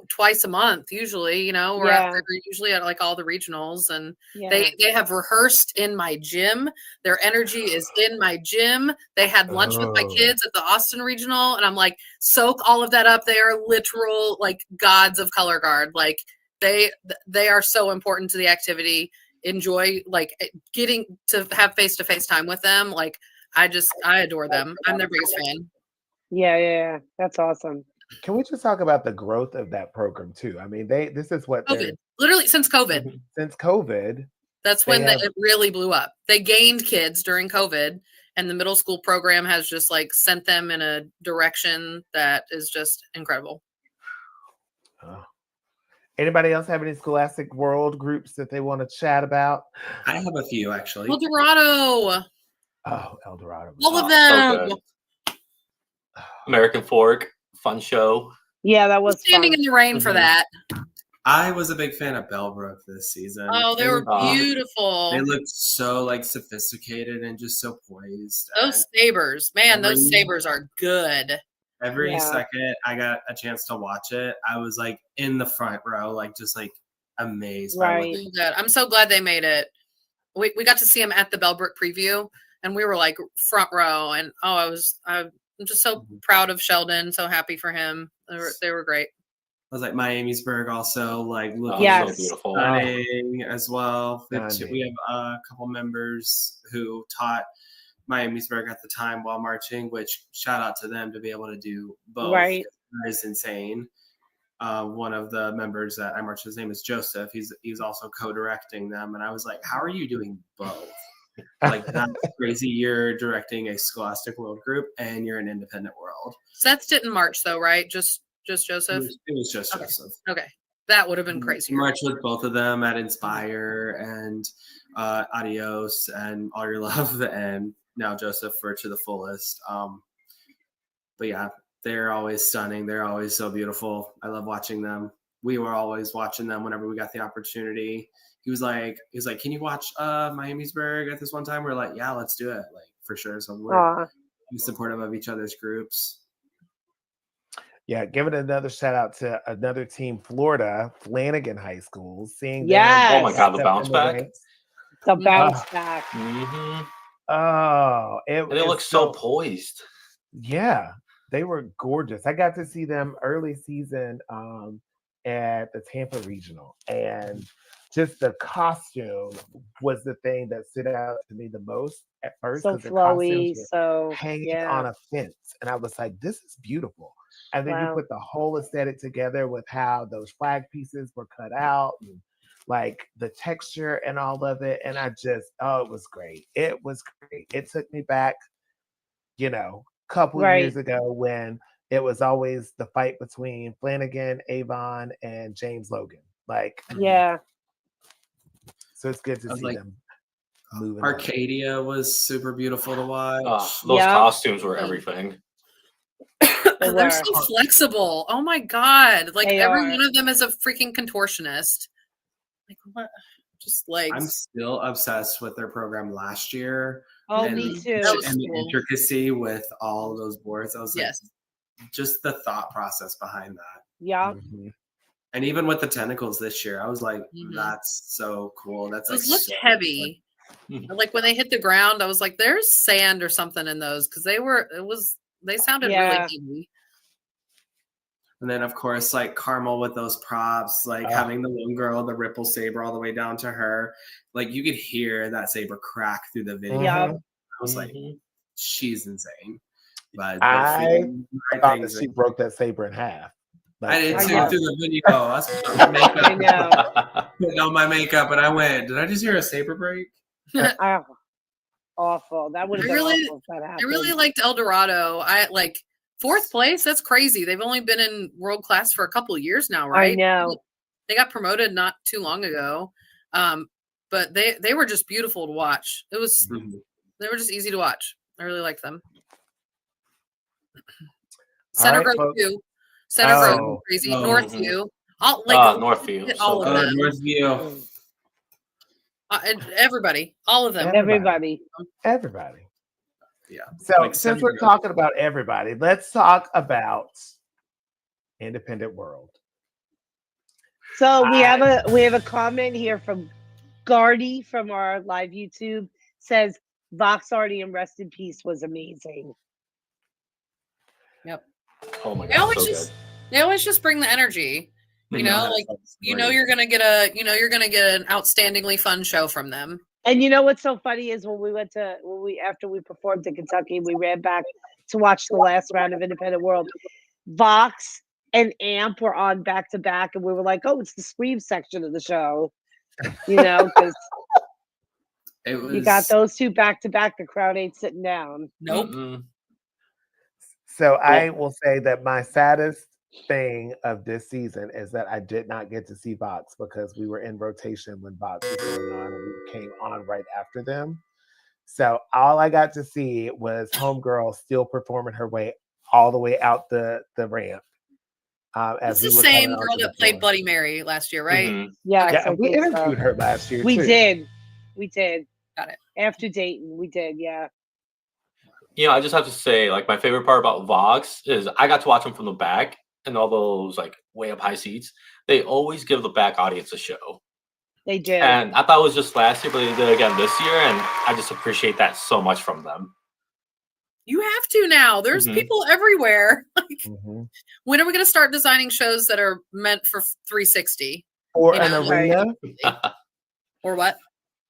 [SPEAKER 5] twice a month usually, you know, we're usually at like all the regionals, and they have rehearsed in my gym. Their energy is in my gym. They had lunch with my kids at the Austin regional, and I'm like, soak all of that up. They are literal like gods of color guard. Like they are so important to the activity. Enjoy like getting to have face-to-face time with them. Like I adore them. I'm their biggest fan.
[SPEAKER 1] Yeah. That's awesome.
[SPEAKER 2] Can we just talk about the growth of that program too? I mean, this is what
[SPEAKER 5] COVID. Literally since COVID.
[SPEAKER 2] Since COVID.
[SPEAKER 5] That's when it really blew up. They gained kids during COVID, and the middle school program has just like sent them in a direction that is just incredible.
[SPEAKER 2] Anybody else have any Scholastic World groups that they want to chat about?
[SPEAKER 6] I have a few actually.
[SPEAKER 5] El Dorado.
[SPEAKER 2] Oh, El Dorado.
[SPEAKER 5] All of them.
[SPEAKER 10] So American Fork. Fun show.
[SPEAKER 1] Yeah, that was
[SPEAKER 5] standing in the rain for that.
[SPEAKER 6] I was a big fan of Bellbrook this season.
[SPEAKER 5] Oh, they were beautiful.
[SPEAKER 6] They looked so like sophisticated and just so poised.
[SPEAKER 5] Those sabers, man, those sabers are good.
[SPEAKER 6] Every second I got a chance to watch it, I was like in the front row, like just like amazed.
[SPEAKER 5] Right. I'm so glad they made it. We got to see them at the Bellbrook preview, and we were like front row, and I'm just so proud of Sheldon. So happy for him. They were great.
[SPEAKER 6] I was like Miamisburg also like looking
[SPEAKER 5] so
[SPEAKER 6] beautiful, stunning as well. We have a couple members who taught Miamisburg at the time while marching, which shout out to them to be able to do both.
[SPEAKER 1] Right,
[SPEAKER 6] that is insane. One of the members that I marched, his name is Joseph. He's also co-directing them, and I was like, "How are you doing both?" Like that's crazy. You're directing a Scholastic World group and you're an independent world.
[SPEAKER 5] Seth didn't march though, right? Just Joseph.
[SPEAKER 6] It was just Joseph.
[SPEAKER 5] Okay, that would have been crazy.
[SPEAKER 6] Marched with both of them at Inspire and Adios and All Your Love, and now Joseph for To the Fullest. But yeah, they're always stunning. They're always so beautiful. I love watching them. We were always watching them whenever we got the opportunity. He was like, "Can you watch Miamisburg at this one time?" We're like, "Yeah, let's do it." Like for sure. So we're supportive of each other's groups.
[SPEAKER 2] Yeah, giving another shout out to another team, Florida, Flanagan High School. Seeing
[SPEAKER 10] oh my God, the bounce back.
[SPEAKER 1] The bounce back.
[SPEAKER 10] Mm-hmm.
[SPEAKER 2] Oh,
[SPEAKER 10] it looks so poised.
[SPEAKER 2] Yeah, they were gorgeous. I got to see them early season at the Tampa Regional, and just the costume was the thing that stood out to me the most at first.
[SPEAKER 1] So flowy, so
[SPEAKER 2] hanging on a fence, and I was like, "This is beautiful." And then you put the whole aesthetic together with how those flag pieces were cut out, and like the texture and all of it, and I just, it was great. It was great. It took me back, a couple years ago when it was always the fight between Flanagan, Avon, and James Logan. Like, so it's good to see them moving.
[SPEAKER 6] Arcadia was super beautiful to watch.
[SPEAKER 10] Those costumes were everything.
[SPEAKER 5] They're so flexible. Oh my God. Like every one of them is a freaking contortionist. Like what? Just legs.
[SPEAKER 6] I'm still obsessed with their program last year.
[SPEAKER 1] Oh, me too.
[SPEAKER 6] And the intricacy with all of those boards. I was like, just the thought process behind that.
[SPEAKER 1] Yeah.
[SPEAKER 2] Mm-hmm.
[SPEAKER 6] And even with the tentacles this year, I was like, that's so cool. That's like
[SPEAKER 5] looked heavy. Like when they hit the ground, I was like, there's sand or something in those because they sounded really heavy.
[SPEAKER 6] And then of course, like Carmel with those props, like having the one girl, the ripple saber all the way down to her, like you could hear that saber crack through the video.
[SPEAKER 1] Yeah.
[SPEAKER 6] I was like, she's insane. But
[SPEAKER 2] I thought that she broke that saber in half. Like,
[SPEAKER 6] I did too through the video. I was putting on my makeup.
[SPEAKER 1] I know.
[SPEAKER 6] Putting on my makeup, and I went, did I just hear a saber break?
[SPEAKER 1] Awful. That would have been awful if that happened.
[SPEAKER 5] I really liked El Dorado. I like 4th place. That's crazy. They've only been in world class for a couple of years now, right?
[SPEAKER 1] I know.
[SPEAKER 5] They got promoted not too long ago. But they were just beautiful to watch. It was they were just easy to watch. I really liked them. Center Grove too. Center Grove crazy. Northview. All like
[SPEAKER 10] Northview.
[SPEAKER 5] All of them.
[SPEAKER 6] Northview.
[SPEAKER 5] And everybody. All of them.
[SPEAKER 1] Everybody.
[SPEAKER 6] Yeah.
[SPEAKER 2] So
[SPEAKER 6] Like
[SPEAKER 2] since we're talking about everybody, let's talk about Independent World.
[SPEAKER 1] So we have a comment here from Gardy from our live YouTube. Says Vox Artie and Rest in Peace was amazing.
[SPEAKER 5] Yep.
[SPEAKER 10] Oh my god.
[SPEAKER 5] They always just bring the energy. You know, like you're gonna get an outstandingly fun show from them.
[SPEAKER 1] And you know what's so funny is after we performed in Kentucky, we ran back to watch the last round of Independent World. Vox and Amp were on back to back, and we were like, "Oh, it's the Scream section of the show," you know, because you got those two back to back. The crowd ain't sitting down.
[SPEAKER 5] Nope.
[SPEAKER 10] Mm-mm.
[SPEAKER 2] So I will say that my saddest thing of this season is that I did not get to see Vox because we were in rotation when Vox was going on, and we came on right after them. So all I got to see was Homegirl still performing her way all the way out the ramp.
[SPEAKER 5] It's the same girl that played Bloody Mary last year, right?
[SPEAKER 10] Mm-hmm.
[SPEAKER 1] Yeah,
[SPEAKER 2] we interviewed her last year.
[SPEAKER 1] We
[SPEAKER 2] too.
[SPEAKER 1] did.
[SPEAKER 5] Got it.
[SPEAKER 1] After Dayton, we did. Yeah.
[SPEAKER 10] You know, I just have to say, like, my favorite part about Vox is I got to watch them from the back and all those like way up high seats. They always give the back audience a show.
[SPEAKER 1] They did.
[SPEAKER 10] And I thought it was just last year, but they did it again this year, and I just appreciate that so much from them.
[SPEAKER 5] You have to now. There's people everywhere. Like, when are we going to start designing shows that are meant for 360?
[SPEAKER 2] Or an arena?
[SPEAKER 5] Or what?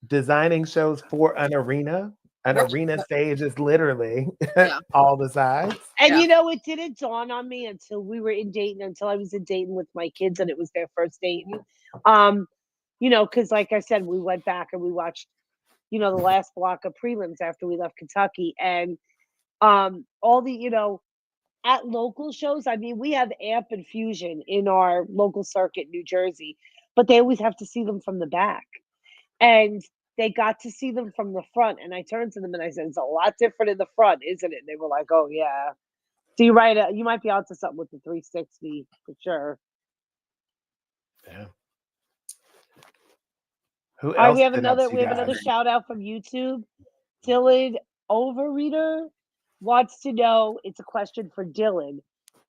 [SPEAKER 2] Designing shows for an arena. An arena stage is literally all the sides.
[SPEAKER 1] And you know, it didn't dawn on me until we were in Dayton, until I was in Dayton with my kids and it was their first Dayton. You know, because like I said, we went back and we watched, you know, the last block of prelims after we left Kentucky. And all the, you know, at local shows, I mean, we have Amp and Fusion in our local circuit, New Jersey, but they always have to see them from the back. And they got to see them from the front. And I turned to them and I said, it's a lot different in the front, isn't it? And they were like, oh, yeah. So you're right. You might be onto something with the 360 for sure.
[SPEAKER 2] Yeah. Who else?
[SPEAKER 1] All right, we have another shout out from YouTube. Dylan Overreader wants to know, it's a question for Dylan.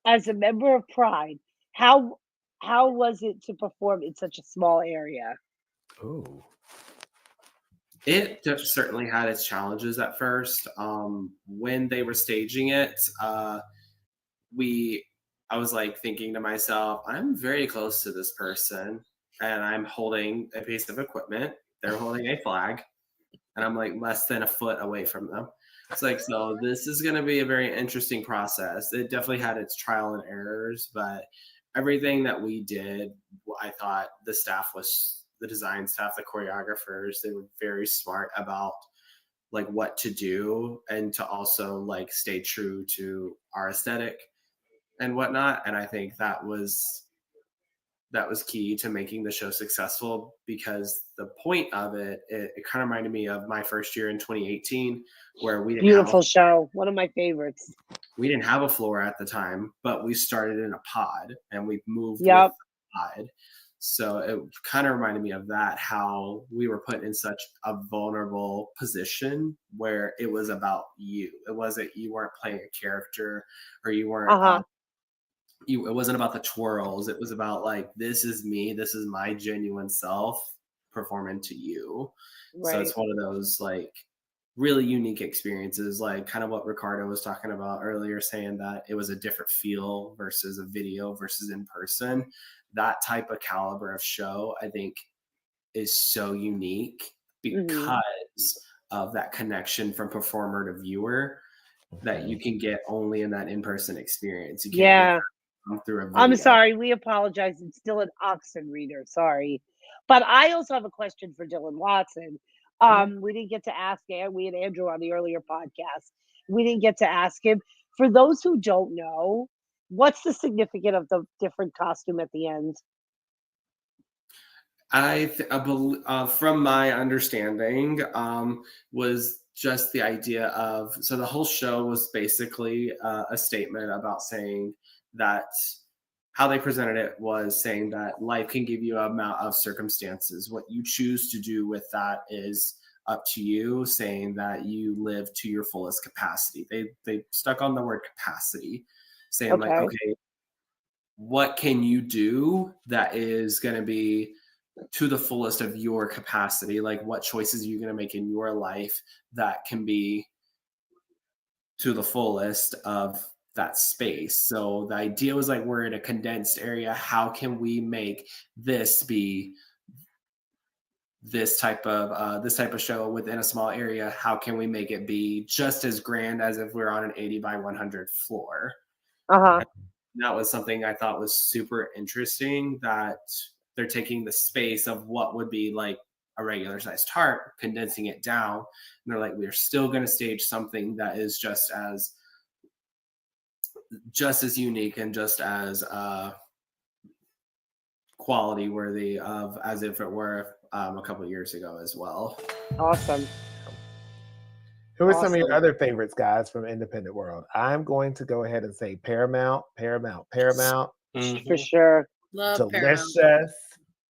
[SPEAKER 1] As a member of Pride, how was it to perform in such a small area?
[SPEAKER 2] Ooh.
[SPEAKER 6] It certainly had its challenges at first. When they were staging it, I was like thinking to myself, I'm very close to this person and I'm holding a piece of equipment. They're holding a flag and I'm like less than a foot away from them. It's like, so this is going to be a very interesting process. It definitely had its trial and errors, but everything that we did, I thought the design staff, the choreographers, they were very smart about like what to do and to also like stay true to our aesthetic and whatnot. And I think that was key to making the show successful, because the point of it kind of reminded me of my first year in 2018, where we didn't
[SPEAKER 1] beautiful show, one of my favorites.
[SPEAKER 6] We didn't have a floor at the time, but we started in a pod and we moved with the pod. So it kind of reminded me of that, how we were put in such a vulnerable position where it was about you. It wasn't, you weren't playing a character or you weren't, it wasn't about the twirls. It was about like, this is me. This is my genuine self performing to you. Right. So it's one of those like, really unique experiences, like kind of what Ricardo was talking about earlier, saying that it was a different feel versus a video versus in person. That type of caliber of show, I think, is so unique because of that connection from performer to viewer that you can get only in that in-person experience. You can't get that through a video.
[SPEAKER 1] I'm sorry. We apologize. It's Dylan Oxenreader. Sorry. But I also have a question for Dylan Watson. We didn't get to ask him. We had Andrew on the earlier podcast. We didn't get to ask him. For those who don't know, what's the significance of the different costume at the end?
[SPEAKER 6] I from my understanding, was just the idea of, so the whole show was basically a statement about saying that how they presented it was saying that life can give you an amount of circumstances. What you choose to do with that is up to you, saying that you live to your fullest capacity. They stuck on the word capacity, saying like, okay, what can you do that is going to be to the fullest of your capacity? Like, what choices are you going to make in your life that can be to the fullest of that space? So the idea was like, we're in a condensed area. How can we make this be this type of show within a small area? How can we make it be just as grand as if we're on an 80 by 100 floor? That was something I thought was super interesting, that they're taking the space of what would be like a regular sized tarp, condensing it down. And they're like, we're still going to stage something that is just as unique and just as quality worthy of as if it were a couple of years ago as well.
[SPEAKER 1] Awesome.
[SPEAKER 2] Who are some of your other favorites, guys, from Independent World? I'm going to go ahead and say Paramount.
[SPEAKER 1] For sure.
[SPEAKER 5] Love
[SPEAKER 2] Delicious,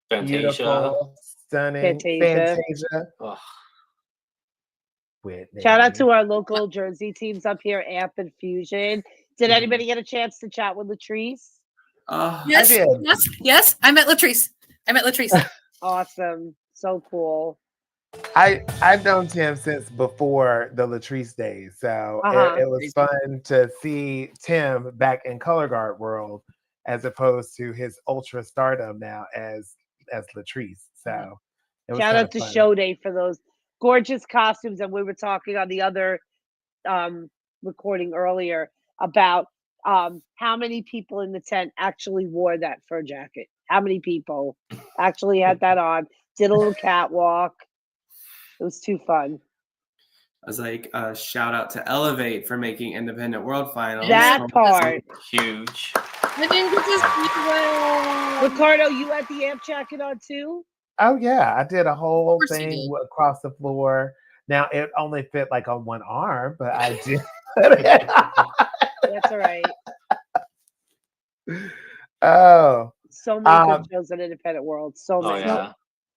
[SPEAKER 5] Paramount.
[SPEAKER 2] beautiful, stunning, Fantasia. Oh.
[SPEAKER 1] Shout out to our local Jersey teams up here, Amp and Fusion. Did anybody get a chance to chat with Latrice?
[SPEAKER 5] Yes, I did. Yes. I met Latrice.
[SPEAKER 1] Awesome. So cool.
[SPEAKER 2] I've known Tim since before the Latrice days, so it was fun to see Tim back in Colorguard World as opposed to his ultra stardom now as Latrice. So
[SPEAKER 1] shout out to Show Day for those gorgeous costumes. And we were talking on the other recording earlier about how many people in the tent actually wore that fur jacket. How many people actually had that on? Did a little catwalk. It was too fun.
[SPEAKER 6] I was like, shout out to Elevate for making Independent World Finals.
[SPEAKER 1] That part.
[SPEAKER 10] Huge.
[SPEAKER 5] I didn't get to see
[SPEAKER 1] Ricardo, you had the Amp jacket on too?
[SPEAKER 2] Oh, yeah. I did a whole thing across the floor. Now, it only fit like on one arm, but I did.
[SPEAKER 1] That's all right.
[SPEAKER 2] Oh.
[SPEAKER 1] So many good shows in Independent World. So many.
[SPEAKER 10] Oh, yeah.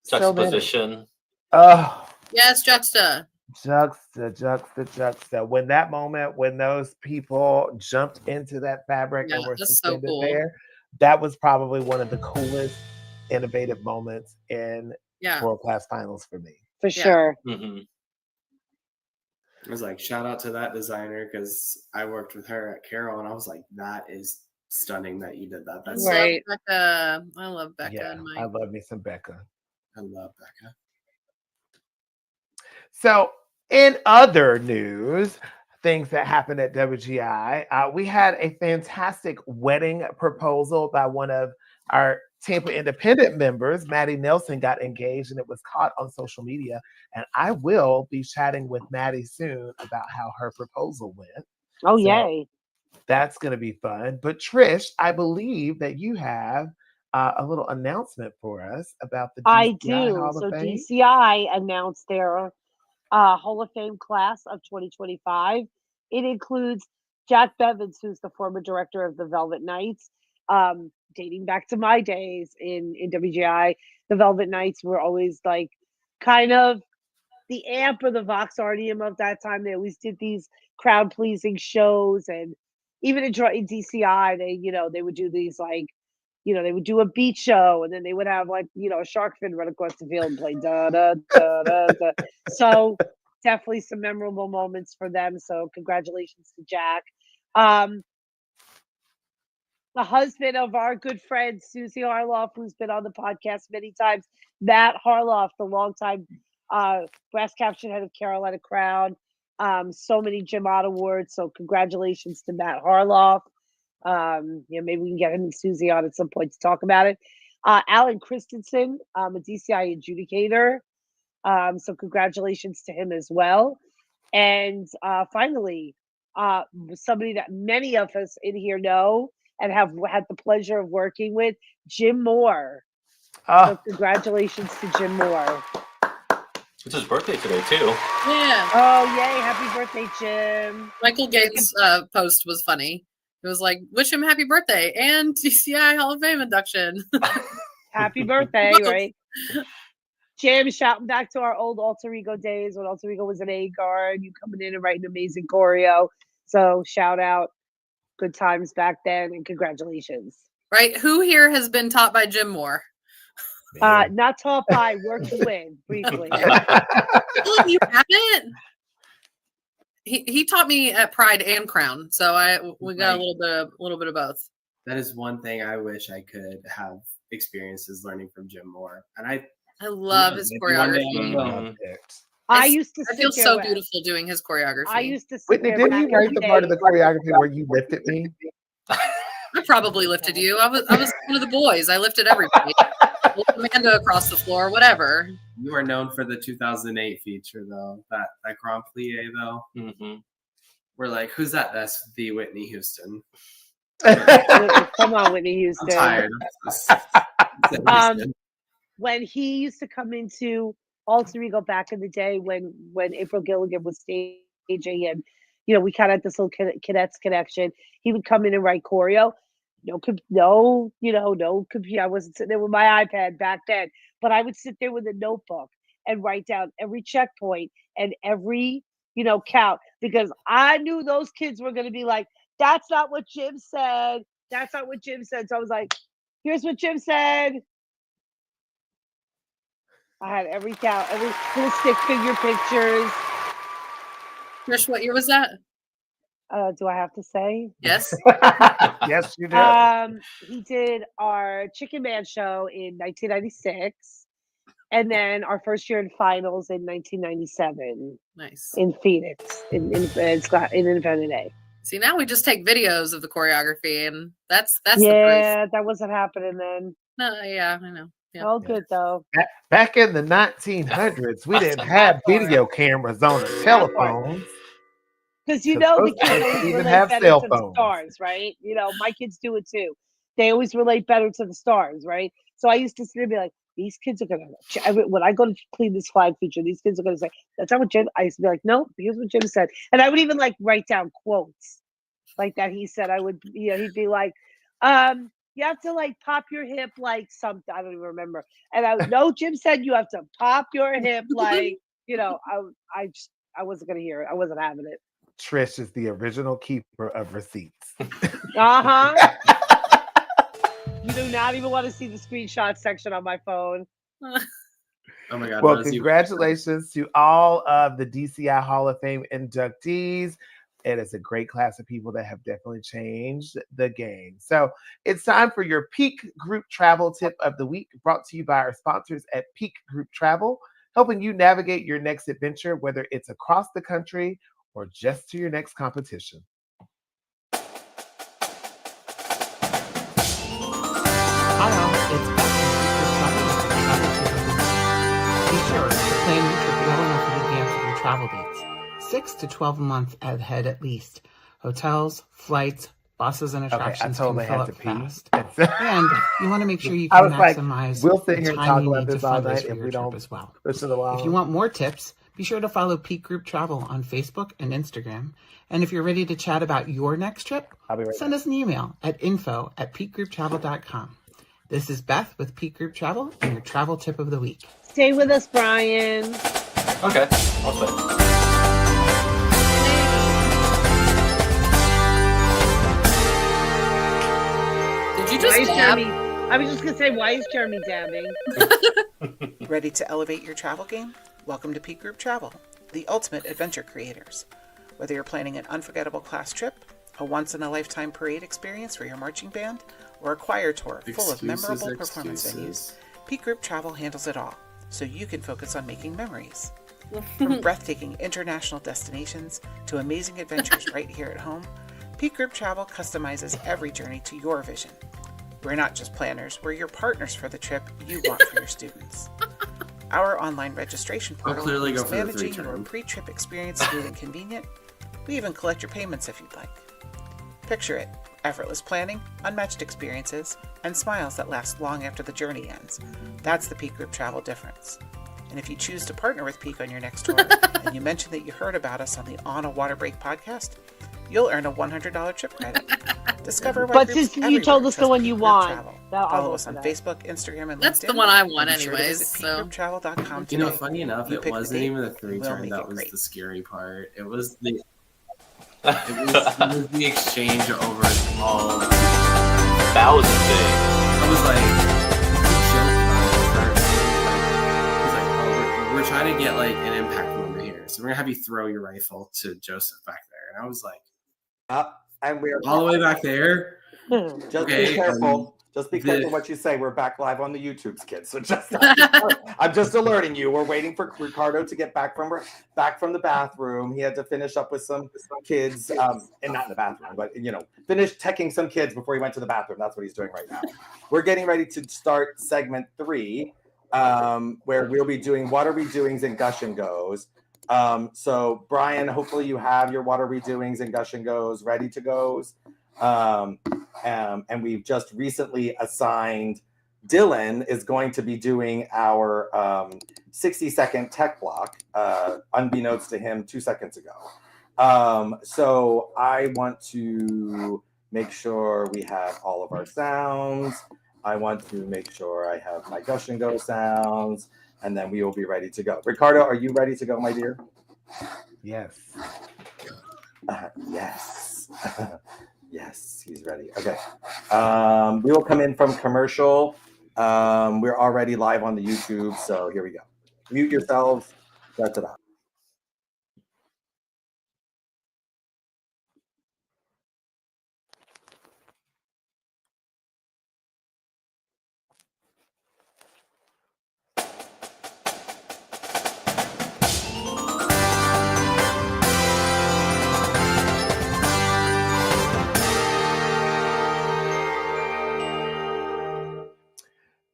[SPEAKER 10] Juxtaposition.
[SPEAKER 2] Oh.
[SPEAKER 5] Yes, Juxta.
[SPEAKER 2] When that moment, when those people jumped into that fabric and were suspended there, that was probably one of the coolest, innovative moments in World Class Finals for me.
[SPEAKER 1] For sure.
[SPEAKER 6] I was like, shout out to that designer, because I worked with her at Carol, and I was like, that is stunning that you did that. That's
[SPEAKER 1] right.
[SPEAKER 5] Becca. I love Becca.
[SPEAKER 2] Yeah, I love me some Becca.
[SPEAKER 6] I love Becca.
[SPEAKER 2] So, in other news, things that happened at WGI, we had a fantastic wedding proposal by one of our Tampa Independent members. Maddie Nelson got engaged, and it was caught on social media. And I will be chatting with Maddie soon about how her proposal went.
[SPEAKER 1] Oh, yay.
[SPEAKER 2] That's going to be fun. But Trish, I believe that you have a little announcement for us about the DCI
[SPEAKER 1] I do.
[SPEAKER 2] Hall of Fame.
[SPEAKER 1] DCI announced their Hall of Fame class of 2025. It includes Jack Bevins, who's the former director of the Velvet Knights. Dating back to my days in WGI, the Velvet Knights were always like kind of the Amp or the Vox Artium of that time. They always did these crowd pleasing shows, and even in DCI, they would do these like, they would do a beach show, and then they would have like, a shark fin run across the field and play da da da da da. So definitely some memorable moments for them. So congratulations to Jack. The husband of our good friend Susie Harloff, who's been on the podcast many times, Matt Harloff, the longtime breast caption head of Carolina Crown. So many Jim Ott awards. So congratulations to Matt Harloff. Maybe we can get him and Susie on at some point to talk about it. Alan Christensen, a DCI adjudicator. So congratulations to him as well. And finally, somebody that many of us in here know and have had the pleasure of working with, Jim Moore. So congratulations to Jim Moore.
[SPEAKER 10] It's his birthday today, too.
[SPEAKER 5] Yeah.
[SPEAKER 1] Oh, yay. Happy birthday, Jim.
[SPEAKER 5] Michael Gates' post was funny. It was like, wish him happy birthday and DCI Hall of Fame induction.
[SPEAKER 1] Happy birthday, right? Jim, shouting back to our old Alter Ego days when Alter Ego was an A guard. You coming in and writing amazing choreo. So shout out. Good times back then, and congratulations.
[SPEAKER 5] Right? Who here has been taught by Jim Moore?
[SPEAKER 1] Not taught by, worked with, briefly.
[SPEAKER 5] You haven't? He taught me at Pride and Crown, so we got a little bit of both.
[SPEAKER 6] That is one thing I wish I could have experiences learning from Jim Moore, and I
[SPEAKER 5] love his choreography.
[SPEAKER 1] I used to.
[SPEAKER 5] I feel so beautiful doing his choreography.
[SPEAKER 1] I used to.
[SPEAKER 2] Whitney, didn't you write the part of the choreography where you lifted me?
[SPEAKER 5] I probably lifted you. I was one of the boys. I lifted everybody. Amanda across the floor, whatever.
[SPEAKER 6] You are known for the 2008 feature, though. That Grand Plie, though.
[SPEAKER 10] Mm-hmm.
[SPEAKER 6] We're like, who's that? That's the Whitney Houston.
[SPEAKER 1] Come on, Whitney Houston.
[SPEAKER 6] I'm tired.
[SPEAKER 1] When he used to come into Alter Ego back in the day when April Gilligan was staging, and we kind of had this little cadets connection. He would come in and write choreo. No computer. I wasn't sitting there with my iPad back then, but I would sit there with a notebook and write down every checkpoint and every count, because I knew those kids were going to be like, "That's not what Jim said. That's not what Jim said." So I was like, "Here's what Jim said." I had every count, every little stick figure pictures.
[SPEAKER 5] Trish, what year was that?
[SPEAKER 1] Do I have to say?
[SPEAKER 5] Yes.
[SPEAKER 2] Yes, you do.
[SPEAKER 1] He did our Chicken Man show in 1996, and then our first year in finals in 1997.
[SPEAKER 5] Nice.
[SPEAKER 1] In Phoenix, in Independent A.
[SPEAKER 5] See, now we just take videos of the choreography, and that's the
[SPEAKER 1] proof. That wasn't happening then.
[SPEAKER 5] No, yeah, I know. Yeah.
[SPEAKER 1] All good though.
[SPEAKER 2] Back in the 1900s, we didn't have video cameras on the telephones.
[SPEAKER 1] Because the kids always
[SPEAKER 2] even
[SPEAKER 1] relate
[SPEAKER 2] have
[SPEAKER 1] better
[SPEAKER 2] cell
[SPEAKER 1] to the
[SPEAKER 2] phones.
[SPEAKER 1] stars, right? My kids do it too. They always relate better to the stars, right? So I used to sit there and be like, these kids are when I go to clean this flag feature, these kids are gonna say, "That's not what Jim." I used to be like, "No, here's what Jim said," and I would even write down quotes like that he said. I would, he'd be like, "You have to pop your hip like something." I don't even remember. And I no, Jim said you have to pop your hip like I wasn't gonna hear it. I wasn't having it.
[SPEAKER 2] Trish is the original keeper of receipts.
[SPEAKER 1] You do not even want to see the screenshot section on my phone.
[SPEAKER 6] Oh my God.
[SPEAKER 2] Well, congratulations to all of the DCI Hall of Fame inductees. It is a great class of people that have definitely changed the game. So it's time for your Peak Group Travel Tip of the Week, brought to you by our sponsors at Peak Group Travel, helping you navigate your next adventure, whether it's across the country or just to your next competition.
[SPEAKER 11] Hi all, it's Beth. Be sure to plan your trip well enough in advance of your travel dates. 6 to 12 months ahead at least. Hotels, flights, buses, and attractions can fill up fast. And you want to make sure you can maximize the time you need to fundraise for your trip as well. If you want more tips, be sure to follow Peak Group Travel on Facebook and Instagram. And if you're ready to chat about your next trip, send us an email at info@peakgrouptravel.com. This is Beth with Peak Group Travel and your travel tip of the week.
[SPEAKER 1] Stay with us, Brian.
[SPEAKER 10] Okay, I'll stay.
[SPEAKER 1] I was just going to say, why is Jeremy dabbing?
[SPEAKER 11] Ready to elevate your travel game? Welcome to Peak Group Travel. the ultimate adventure creators. Whether you're planning an unforgettable class trip, a once-in-a-lifetime parade experience for your marching band, or a choir tour full of memorable performance venues, Peak Group Travel handles it all, so you can focus on making memories. From breathtaking international destinations to amazing adventures right here at home, Peak Group Travel customizes every journey to your vision. We're not just planners, we're your partners for the trip you want for your students. Our online registration portal makes managing your pre-trip experience smooth and convenient. We even collect your payments if you'd like. Picture it, effortless planning, unmatched experiences, and smiles that last long after the journey ends. That's the Peak Group Travel difference. And if you choose to partner with Peak on your next tour, and you mention that you heard about us on the On a Water Break podcast, you'll earn a $100 trip credit. Discover why
[SPEAKER 1] but since you told us the one you want,
[SPEAKER 11] follow us on Facebook, Instagram, and
[SPEAKER 5] That's
[SPEAKER 11] LinkedIn.
[SPEAKER 5] the one I want
[SPEAKER 11] and be sure to
[SPEAKER 5] anyways.
[SPEAKER 11] visit
[SPEAKER 5] So
[SPEAKER 11] peakgrouptravel.com
[SPEAKER 6] You know,
[SPEAKER 11] today.
[SPEAKER 6] funny enough,
[SPEAKER 11] You
[SPEAKER 6] it
[SPEAKER 11] pick the
[SPEAKER 6] wasn't
[SPEAKER 11] date,
[SPEAKER 6] even the
[SPEAKER 11] and
[SPEAKER 6] three
[SPEAKER 11] we'll
[SPEAKER 6] turn
[SPEAKER 11] make
[SPEAKER 6] that
[SPEAKER 11] it
[SPEAKER 6] was
[SPEAKER 11] great.
[SPEAKER 6] the scary part. It was the exchange over all.
[SPEAKER 10] That was the thing.
[SPEAKER 6] I was like, he's like, oh, we're trying to get like an impact moment here, so we're gonna have you throw your rifle to Joseph back there, and I was like,
[SPEAKER 7] and we're
[SPEAKER 6] all the way back there.
[SPEAKER 7] Just be careful. Just be careful what you say. We're back live on the YouTubes, kids. So I'm just alerting you. We're waiting for Ricardo to get back from the bathroom. He had to finish up with some kids, and not in the bathroom, but finish teching some kids before he went to the bathroom. That's what he's doing right now. We're getting ready to start segment 3, where we'll be doing water redoings and gush and goes. So Brian, hopefully you have your water redoings and gush and goes ready to goes. And we've just recently assigned Dylan is going to be doing our 60-second tech block, unbeknownst to him 2 seconds ago. So I want to make sure we have all of our sounds. I want to make sure I have my gush and go sounds, and then we will be ready to go. Ricardo, are you ready to go, my dear?
[SPEAKER 2] Yes.
[SPEAKER 7] Yes. Yes, he's ready. Okay. We will come in from commercial. We're already live on the YouTube, so here we go. Mute yourselves. That's it out.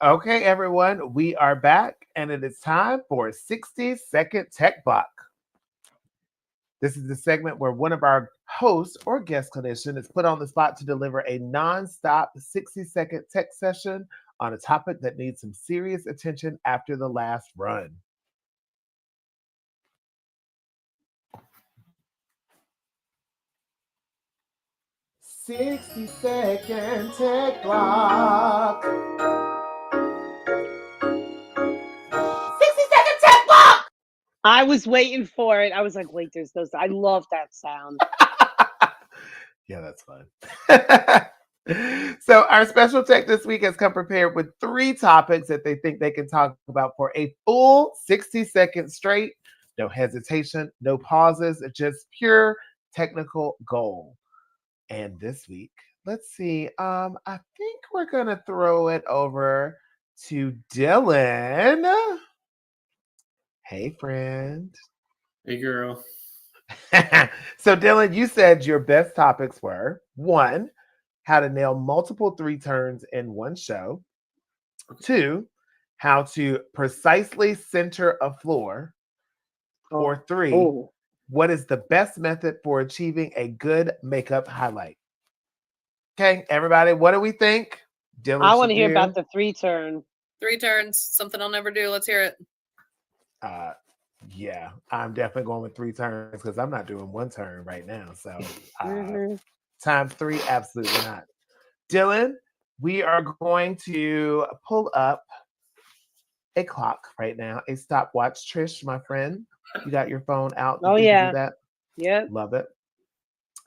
[SPEAKER 2] Okay, everyone, we are back, and it is time for a 60-second tech block. This is the segment where one of our hosts or guest clinician is put on the spot to deliver a non-stop 60-second tech session on a topic that needs some serious attention after the last run. "60-second tech block."
[SPEAKER 1] I was waiting for it. I was like, wait, there's those. I love that sound.
[SPEAKER 2] Yeah, that's fun. So our special tech this week has come prepared with 3 topics that they think they can talk about for a full 60 seconds straight. No hesitation, no pauses, just pure technical gold. And this week, let's see, I think we're going to throw it over to Dylan. Hey, friend.
[SPEAKER 6] Hey, girl.
[SPEAKER 2] So, Dylan, you said your best topics were 1, how to nail multiple 3 turns in one show. 2, how to precisely center a floor. Or 3, what is the best method for achieving a good makeup highlight? Okay, everybody, what do we think? Dylan,
[SPEAKER 1] I want to hear about the 3 turn.
[SPEAKER 5] 3 turns, something I'll never do. Let's hear it.
[SPEAKER 2] Yeah, I'm definitely going with 3 turns because I'm not doing 1 turn right now. So times 3, absolutely not. Dylan, we are going to pull up a clock right now, a stopwatch. Trish, my friend, you got your phone out.
[SPEAKER 1] Oh, yeah.
[SPEAKER 2] Do that?
[SPEAKER 1] Yeah.
[SPEAKER 2] Love it.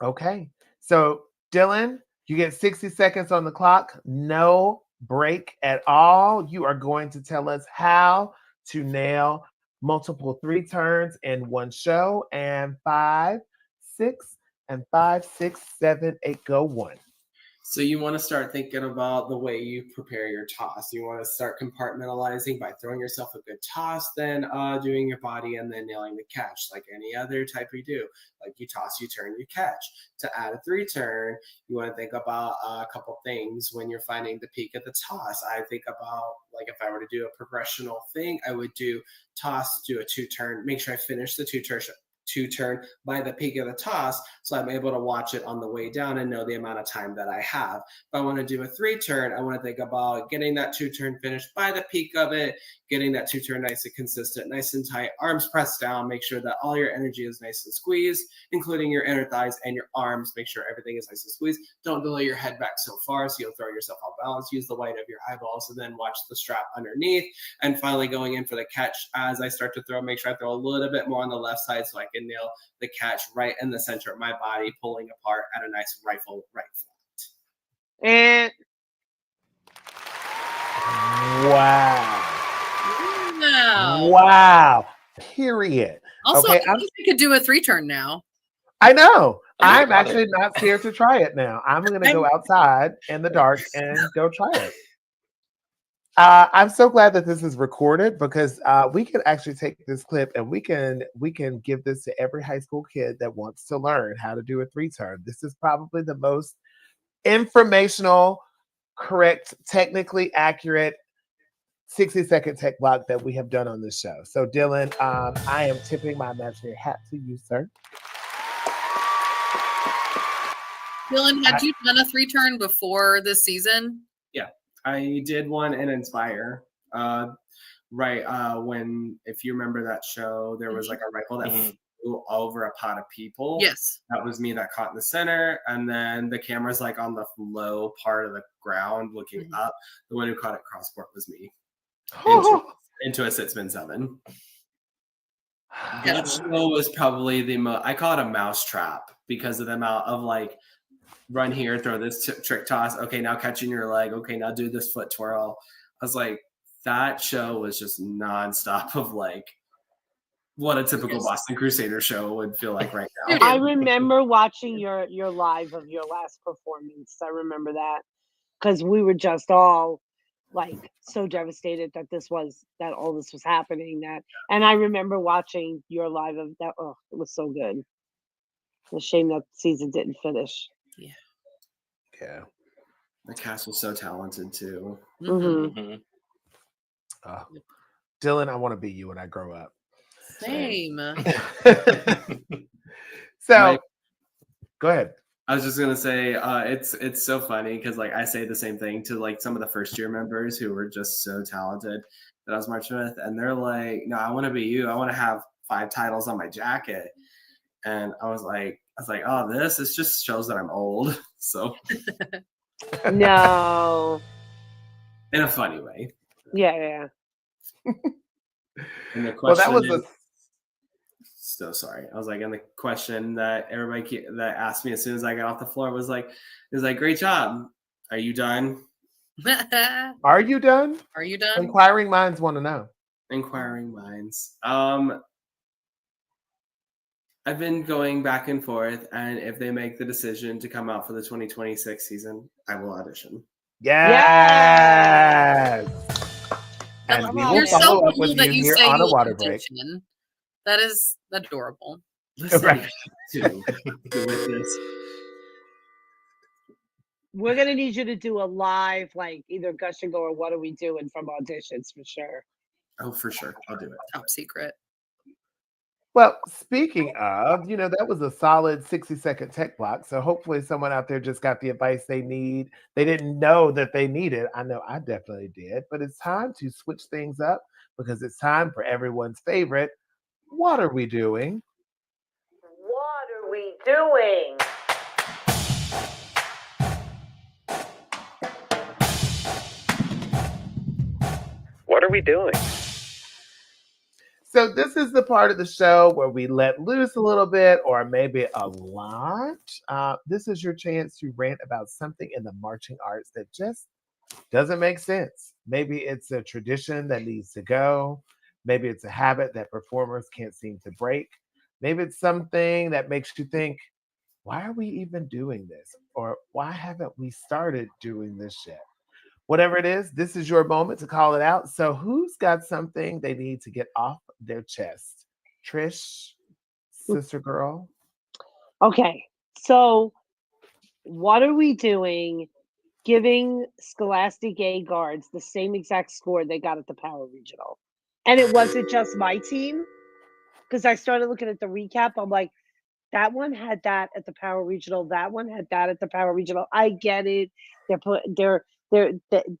[SPEAKER 2] Okay, so Dylan, you get 60 seconds on the clock. No break at all. You are going to tell us how to nail multiple 3 turns in one show, and 5, 6, and 5, 6, 7, 8, go 1.
[SPEAKER 6] So you want to start thinking about the way you prepare your toss. You want to start compartmentalizing by throwing yourself a good toss, then doing your body, and then nailing the catch like any other type you do. Like you toss, you turn, you catch. To add a 3 turn, you want to think about a couple things when you're finding the peak of the toss. I think about, like, if I were to do a progressional thing, I would do toss, do a 2 turn, make sure I finish the 2 turn by the peak of the toss, so I'm able to watch it on the way down and know the amount of time that I have. If I want to do a 3 turn, I want to think about getting that 2 turn finished by the peak of it, getting that 2 turn nice and consistent, nice and tight, arms pressed down, make sure that all your energy is nice and squeezed, including your inner thighs and your arms. Make sure everything is nice and squeezed. Don't delay your head back so far so you'll throw yourself off balance. Use the white of your eyeballs and then watch the strap underneath. And finally going in for the catch, as I start to throw, make sure I throw a little bit more on the left side so I can nail the catch right in the center of my body, pulling apart at a nice rifle right flat.
[SPEAKER 1] And
[SPEAKER 2] wow, period.
[SPEAKER 5] Also,
[SPEAKER 2] okay,
[SPEAKER 5] I think we could do a 3 turn now.
[SPEAKER 2] I know. I'm actually not scared to try it now. I'm going to go outside in the dark and go try it. I'm so glad that this is recorded, because we can actually take this clip and we can give this to every high school kid that wants to learn how to do a 3 turn. This is probably the most informational, correct, technically accurate 60-second tech block that we have done on this show. So Dylan, I am tipping my imaginary hat to you, sir.
[SPEAKER 5] Dylan, had you done a 3 turn before this season?
[SPEAKER 6] Yeah, I did one in Inspire. When, if you remember that show, there was like a rifle that flew over a pot of people.
[SPEAKER 5] Yes.
[SPEAKER 6] That was me that caught in the center. And then the camera's like on the low part of the ground looking up. The one who caught it crossport was me. Into a 6-spin 7. That show was probably the most, I call it a mouse trap because of the amount of like, run here, throw this trick toss. Okay, now catching your leg. Okay, now do this foot twirl. I was like, that show was just nonstop of like what a typical Boston Crusader show would feel like right now.
[SPEAKER 1] I remember watching your live of your last performance. I remember that because we were just all like so devastated that all this was happening. And I remember watching your live of that. Oh, it was so good. It's a shame that season didn't finish.
[SPEAKER 2] Yeah.
[SPEAKER 6] The cast was so talented too.
[SPEAKER 1] Mm-hmm.
[SPEAKER 2] Dylan, I want to be you when I grow up.
[SPEAKER 5] Same.
[SPEAKER 2] So, go ahead.
[SPEAKER 6] I was just gonna say, it's so funny because like I say the same thing to like some of the first year members who were just so talented that I was marching with, and they're like, "No, I want to be you. I want to have 5 titles on my jacket." And I was like, "Oh, this just shows that I'm old." So,
[SPEAKER 1] no,
[SPEAKER 6] in a funny way.
[SPEAKER 1] Yeah.
[SPEAKER 6] And the question
[SPEAKER 2] well, that was
[SPEAKER 6] so sorry. I was like, and the question that everybody that asked me as soon as I got off the floor was like, "Great job. Are you done?"
[SPEAKER 2] Are you done?
[SPEAKER 5] Are you done?
[SPEAKER 2] Inquiring minds want to know.
[SPEAKER 6] Inquiring minds. I've been going back and forth, and if they make the decision to come out for the 2026 season, I will audition.
[SPEAKER 2] Yes. And we will follow up with you here on a water break.
[SPEAKER 5] That is adorable.
[SPEAKER 6] Listen,
[SPEAKER 1] we're gonna need you to do a live, like either Gush and Go or What Are We Doing from auditions for sure.
[SPEAKER 6] Oh, for sure, I'll do it.
[SPEAKER 5] Top secret.
[SPEAKER 2] Well, speaking of, that was a solid 60-second tech block. So hopefully someone out there just got the advice they need. They didn't know that they needed. I know I definitely did. But it's time to switch things up because it's time for everyone's favorite. What are we doing?
[SPEAKER 9] What are we doing?
[SPEAKER 3] What are we doing?
[SPEAKER 2] So this is the part of the show where we let loose a little bit or maybe a lot. This is your chance to rant about something in the marching arts that just doesn't make sense. Maybe it's a tradition that needs to go. Maybe it's a habit that performers can't seem to break. Maybe it's something that makes you think, why are we even doing this? Or why haven't we started doing this yet? Whatever it is, this is your moment to call it out. So who's got something they need to get off their chest? Trish, sister girl.
[SPEAKER 1] Okay, so what are we doing giving Scholastic A guards the same exact score they got at the Power Regional? And it wasn't just my team, because I started looking at the recap. I'm like, that one had that at the Power Regional. That one had that at the Power Regional. I get it. The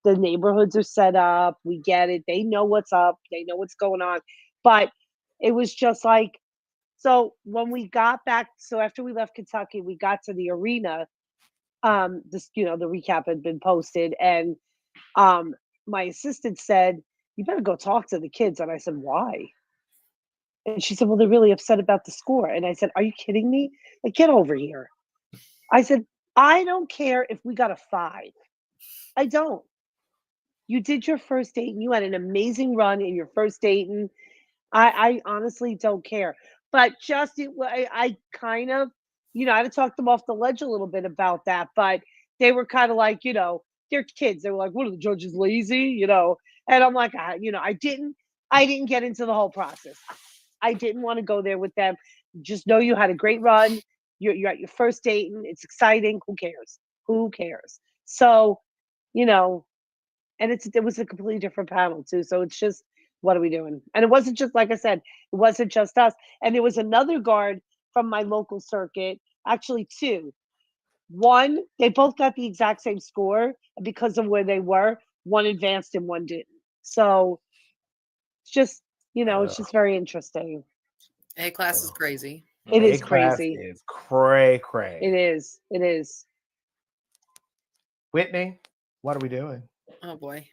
[SPEAKER 1] neighborhoods are set up. We get it. They know what's up. They know what's going on. But it was just like, so when we got back, so after we left Kentucky, we got to the arena. The recap had been posted, and my assistant said, "You better go talk to the kids." And I said, "Why?" And she said, "Well, they're really upset about the score." And I said, "Are you kidding me? Like, get over here." I said, "I don't care if we got a 5. I don't. You did your first Dayton. You had an amazing run in your first Dayton. I honestly don't care." But I kind of, I had to talk them off the ledge a little bit about that. But they were kind of like, they're kids. They were like, "What, are the judges lazy?" And I'm like, I didn't get into the whole process. I didn't want to go there with them. Just know you had a great run. You're at your first Dayton. It's exciting. Who cares? Who cares? So, and it was a completely different panel too. So it's just, what are we doing? And it wasn't just, like I said, it wasn't just us. And there was another guard from my local circuit, actually 2. One, they both got the exact same score, and because of where they were, one advanced and one didn't. So it's just, it's just very interesting.
[SPEAKER 5] A class is crazy.
[SPEAKER 1] It is crazy.
[SPEAKER 2] Is cray.
[SPEAKER 1] It is. It is.
[SPEAKER 2] Whitney, what are we doing?
[SPEAKER 5] Oh boy.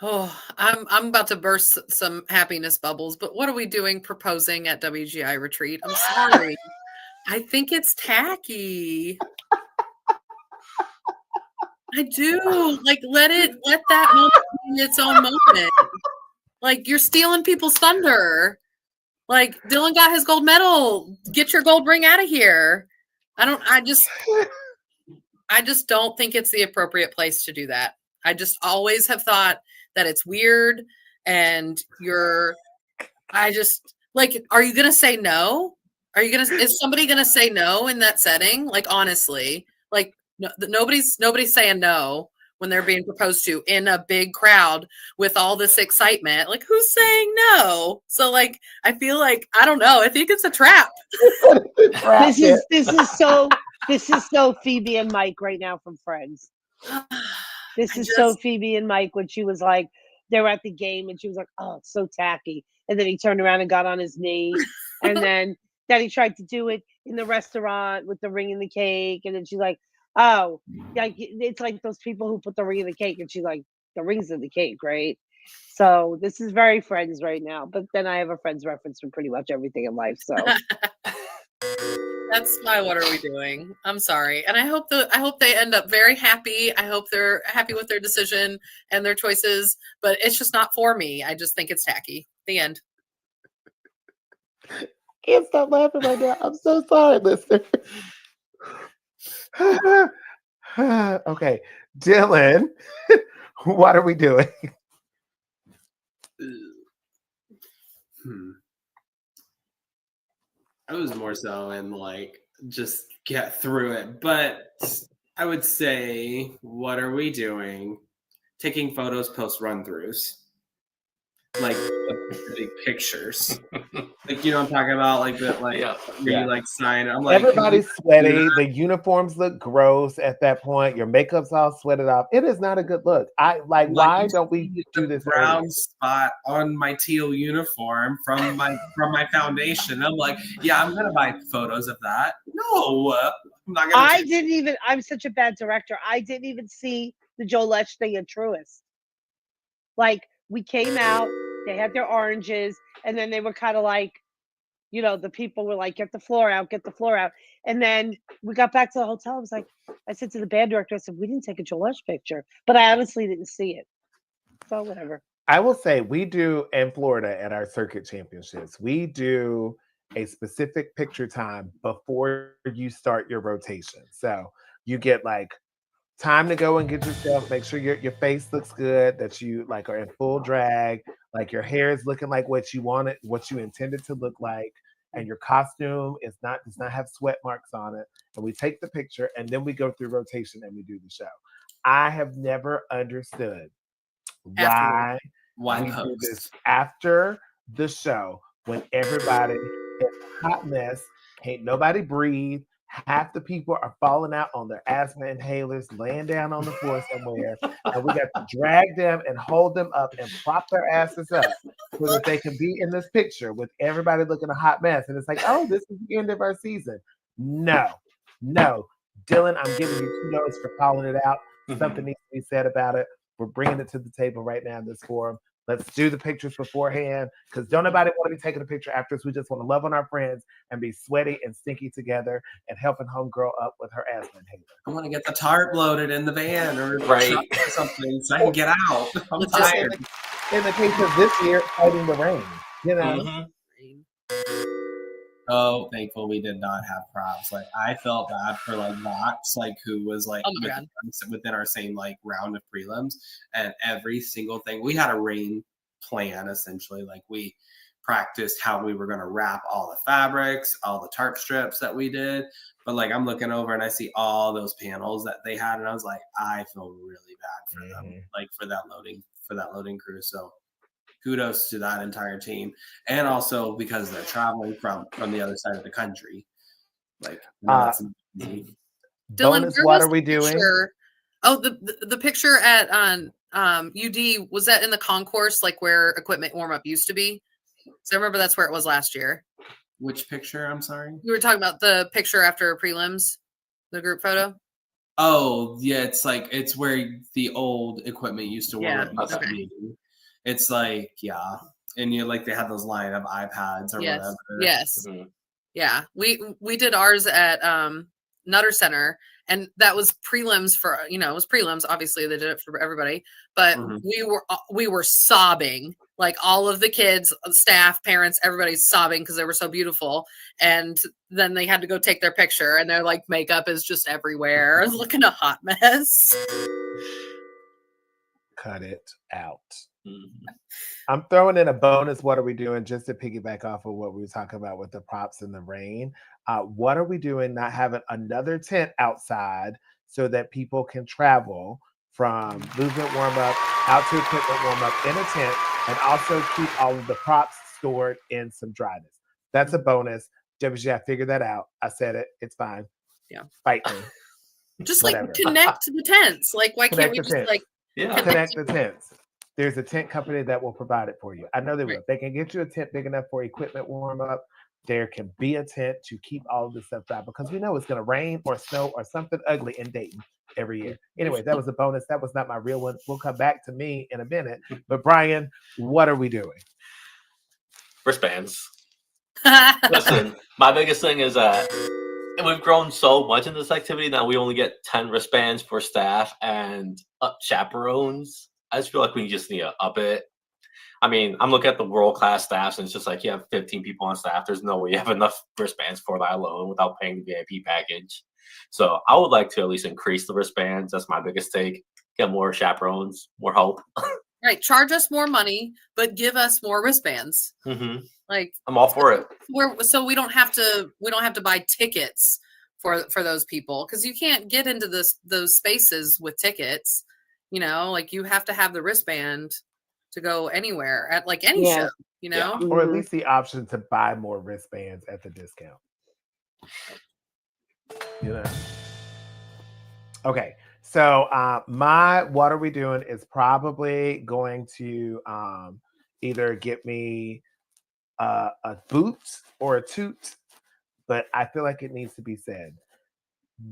[SPEAKER 5] Oh, I'm about to burst some happiness bubbles, but what are we doing proposing at WGI retreat? I'm sorry. I think it's tacky. I do. Like, let that moment be its own moment. Like, you're stealing people's thunder. Like, Dylan got his gold medal. Get your gold ring out of here. I just don't think it's the appropriate place to do that. I just always have thought that it's weird, and are you going to say no? Is somebody going to say no in that setting? Like, honestly, like, no, nobody's saying no when they're being proposed to in a big crowd with all this excitement. Like, who's saying no? So, like, I feel like, I don't know. I think it's a trap.
[SPEAKER 1] This is so Phoebe and Mike right now from Friends. This is so Phoebe and Mike when she was like, they were at the game and she was like, "Oh, it's so tacky." And then he turned around and got on his knee. And then he tried to do it in the restaurant with the ring and the cake. And then she's like, "Oh, like, it's like those people who put the ring in the cake." And she's like, "The ring's in the cake, right?" So this is very Friends right now. But then I have a Friends reference for pretty much everything in life. So
[SPEAKER 5] that's my what are we doing? I'm sorry. And I hope they end up very happy. I hope they're happy with their decision and their choices, but it's just not for me. I just think it's tacky. The end.
[SPEAKER 2] Can't stop laughing right now. I'm so sorry, listener. Okay, Dylan, what are we doing?
[SPEAKER 6] I was more so in like, just get through it. But I would say, what are we doing? Taking photos post run-throughs. Like big pictures. Like, I'm talking about, like the you like sign. I'm like,
[SPEAKER 2] everybody's sweaty. The uniforms look gross at that point. Your makeup's all sweated off. It is not a good look. Why don't we do this?
[SPEAKER 6] Brown spot on my teal uniform from my foundation. I'm like, yeah, I'm gonna buy photos of that. No, I'm not gonna.
[SPEAKER 1] I'm such a bad director. I didn't even see the Joe Lech thing at Truist. Like, we came out, they had their oranges, and then they were kind of like, the people were like, get the floor out. And then we got back to the hotel. I said to the band director, I said, we didn't take a Joe Lech picture, but I honestly didn't see it. So whatever.
[SPEAKER 2] I will say we do in Florida at our circuit championships, we do a specific picture time before you start your rotation. So you get like time to go and get yourself, make sure your face looks good, that you like are in full drag, like your hair is looking like what you wanted, what you intended to look like, and your costume does not have sweat marks on it. And we take the picture and then we go through rotation and we do the show. I have never understood why we do this after the show when everybody is a hot mess, can't nobody breathe. Half the people are falling out on their asthma inhalers, laying down on the floor somewhere, and we got to drag them and hold them up and prop their asses up so that they can be in this picture with everybody looking a hot mess. And it's like, oh, this is the end of our season. No, Dylan, I'm giving you kudos for calling it out. Something needs to be said about it. We're bringing it to the table right now in this forum. Let's do the pictures beforehand, because don't nobody want to be taking a picture after us. We just want to love on our friends and be sweaty and stinky together and helping homegirl up with her asthma inhaler.
[SPEAKER 6] I want to get the tarp loaded in the van or
[SPEAKER 10] Right.
[SPEAKER 6] something so I can get out. I'm tired.
[SPEAKER 2] In the case of this year, fighting the rain, you know.
[SPEAKER 6] Oh, thankful we did not have props. Like I felt bad for like Vox, like who was like within our same like round of prelims, and every single thing we had a rain plan essentially. Like we practiced how we were going to wrap all the fabrics, all the tarp strips that we did. But like I'm looking over and I see all those panels that they had, and I was like, I feel really bad for them, like for that loading crew. So kudos to that entire team, and also because they're traveling from the other side of the country. Like,
[SPEAKER 2] Dylan, what are we doing?
[SPEAKER 5] Oh, the picture at UD, was that in the concourse, like where equipment warm up used to be? So I remember that's where it was last year.
[SPEAKER 6] Which picture? I'm sorry.
[SPEAKER 5] You were talking about the picture after prelims, the group photo.
[SPEAKER 6] Oh yeah, it's where the old equipment used to warm up. Okay. It's like, yeah. And you like they had those line of iPads or whatever.
[SPEAKER 5] Yes. Yeah. We did ours at Nutter Center, and that was prelims for, it was prelims. Obviously they did it for everybody, but we were sobbing. Like all of the kids, staff, parents, everybody's sobbing because they were so beautiful. And then they had to go take their picture, and their like makeup is just everywhere, looking a hot mess.
[SPEAKER 2] Cut it out. I'm throwing in a bonus. What are we doing? Just to piggyback off of what we were talking about with the props in the rain. What are we doing? Not having another tent outside so that people can travel from movement warm up out to equipment warm up in a tent, and also keep all of the props stored in some dryness. That's a bonus. WGI, figured that out. I said it. It's fine.
[SPEAKER 5] Yeah.
[SPEAKER 2] Fight me.
[SPEAKER 5] Just whatever. Like connect the tents. Like why can't we just tent. Like
[SPEAKER 2] connect the tents? There's a tent company that will provide it for you. I know they will. They can get you a tent big enough for equipment warm up. There can be a tent to keep all of this stuff dry, because we know it's going to rain or snow or something ugly in Dayton every year. Anyway, that was a bonus. That was not my real one. We'll come back to me in a minute. But Brian, what are we doing?
[SPEAKER 10] Wristbands. Listen, my biggest thing is that we've grown so much in this activity that we only get 10 wristbands for staff and chaperones. I just feel like we just need to up it. I mean, I'm looking at the world-class staffs, and it's just like you have 15 people on staff. There's no way you have enough wristbands for that alone without paying the VIP package. So I would like to at least increase the wristbands. That's my biggest take. Get more chaperones, more help.
[SPEAKER 5] Right. Charge us more money, but give us more wristbands. Like
[SPEAKER 10] I'm all for it.
[SPEAKER 5] So we don't have to buy tickets for those people, because you can't get into those spaces with tickets. Like you have to have the wristband to go anywhere at like any show,
[SPEAKER 2] or at least the option to buy more wristbands at the discount. Okay, so my what are we doing is probably going to either get me a boot or a toot, but I feel like it needs to be said.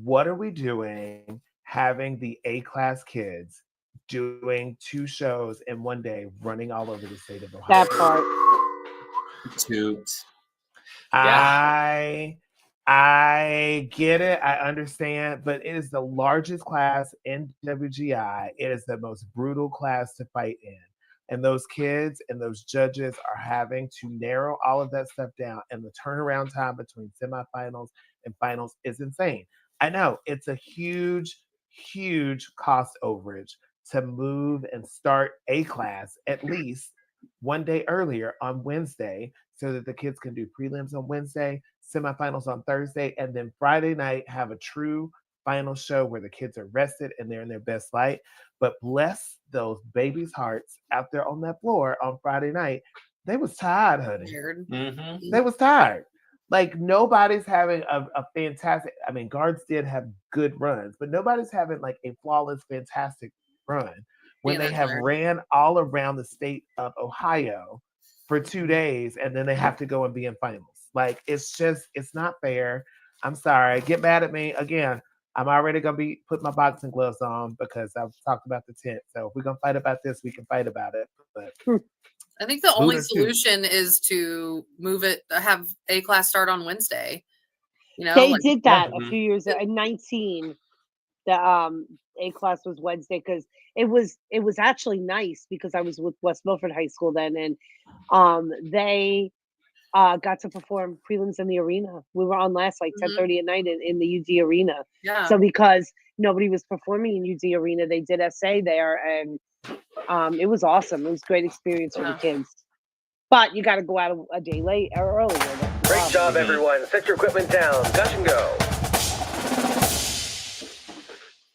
[SPEAKER 2] What are we doing having the A-class kids doing 2 shows in one day, running all over the state of Ohio?
[SPEAKER 1] That part.
[SPEAKER 6] Toot.
[SPEAKER 2] I get it. I understand, but it is the largest class in WGI. It is the most brutal class to fight in. And those kids and those judges are having to narrow all of that stuff down. And the turnaround time between semifinals and finals is insane. I know it's a huge, huge cost overage to move and start a class at least one day earlier on Wednesday so that the kids can do prelims on Wednesday, semifinals on Thursday, and then Friday night have a true final show where the kids are rested and they're in their best light. But bless those babies' hearts out there on that floor on Friday night. They was tired, honey. They was tired. Like nobody's having a fantastic, I mean, guards did have good runs, but nobody's having like a flawless, fantastic run when they have ran all around the state of Ohio for 2 days and then they have to go and be in finals. Like it's not fair. I'm sorry. Get mad at me. Again, I'm already going to be putting my boxing gloves on because I've talked about the tent. So if we're going to fight about this, we can fight about it. But
[SPEAKER 5] I think the only solution is to move it, have A class start on Wednesday. You know,
[SPEAKER 1] they did that a few years ago. In 19, the A class was Wednesday because it was actually nice because I was with West Milford High School then, and they got to perform prelims in the arena. We were on last like 10:30 at night in the UD arena.
[SPEAKER 5] Yeah.
[SPEAKER 1] So because nobody was performing in UD arena, they did SA there, and it was awesome. It was a great experience for the kids. But you got to go out a day late or earlier.
[SPEAKER 3] Great job, everyone. Set your equipment down. Gush and go.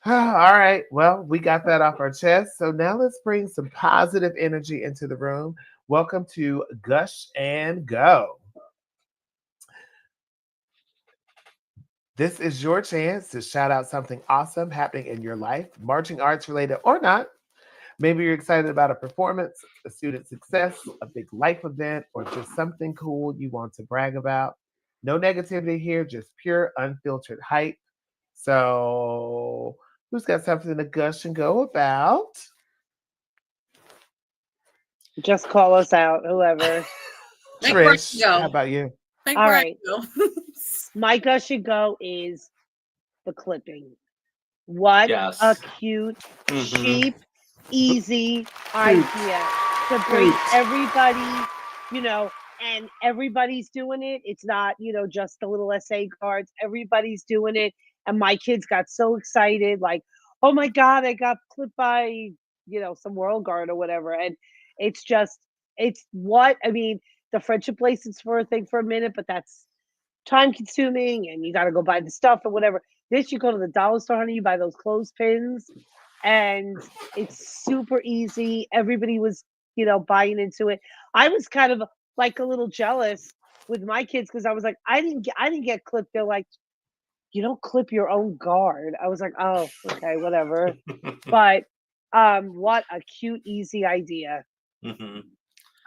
[SPEAKER 2] all right. Well, we got that off our chest. So now let's bring some positive energy into the room. Welcome to Gush and Go. This is your chance to shout out something awesome happening in your life, marching arts related or not. Maybe you're excited about a performance, a student success, a big life event, or just something cool you want to brag about. No negativity here, just pure unfiltered hype. So who's got something to gush and go about?
[SPEAKER 1] Just call us out, whoever.
[SPEAKER 2] Trish, how about you?
[SPEAKER 1] All right. My gush and go is the clipping. What a cute, cheap, easy idea to bring everybody, you know, and everybody's doing it. It's not, you know, just the little SA cards. Everybody's doing it. And my kids got so excited, like, oh my God, I got clipped by, you know, some World Guard or whatever. And it's the friendship bracelets for a thing for a minute, but that's time consuming and you got to go buy the stuff or whatever. This, you go to the dollar store, honey, you buy those clothespins and it's super easy. Everybody was, you know, buying into it. I was kind of like a little jealous with my kids because I was like, I didn't get clipped. They're like, you don't clip your own guard. I was like, oh, okay, whatever. But what a cute, easy idea.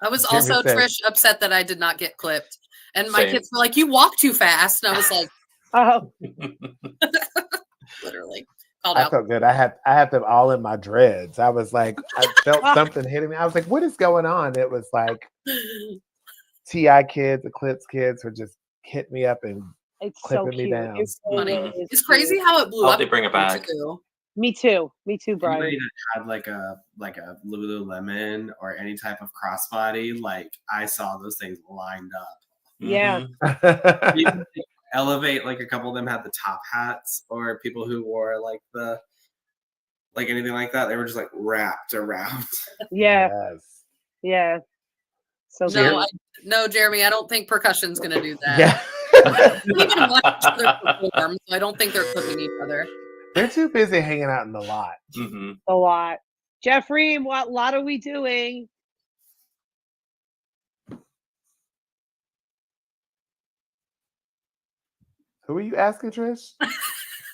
[SPEAKER 5] I was also, Trish, upset that I did not get clipped. And my kids were like, you walk too fast. And I was like,
[SPEAKER 1] oh.
[SPEAKER 5] Literally.
[SPEAKER 2] I felt good. I had them all in my dreads. I was like, I felt something hitting me. I was like, what is going on? It was like TI kids, Eclipse kids were just hitting me up and clipping me down.
[SPEAKER 5] It's funny. It's crazy how it blew up.
[SPEAKER 10] They bring it back.
[SPEAKER 1] Me too, Brian.
[SPEAKER 6] Anybody that had like a Lululemon or any type of crossbody, like I saw those things lined up.
[SPEAKER 1] Yeah.
[SPEAKER 6] Elevate, like a couple of them had the top hats, or people who wore like anything like that. They were just like wrapped around.
[SPEAKER 1] Yeah. Yeah. So
[SPEAKER 5] no, Jeremy, I don't think percussion's gonna do that.
[SPEAKER 2] Yeah.
[SPEAKER 5] Even watch each other perform, so I don't think they're clipping each other.
[SPEAKER 2] They're too busy hanging out in the lot.
[SPEAKER 1] A lot. Jeffrey, what lot are we doing?
[SPEAKER 2] Who are you asking, Trish?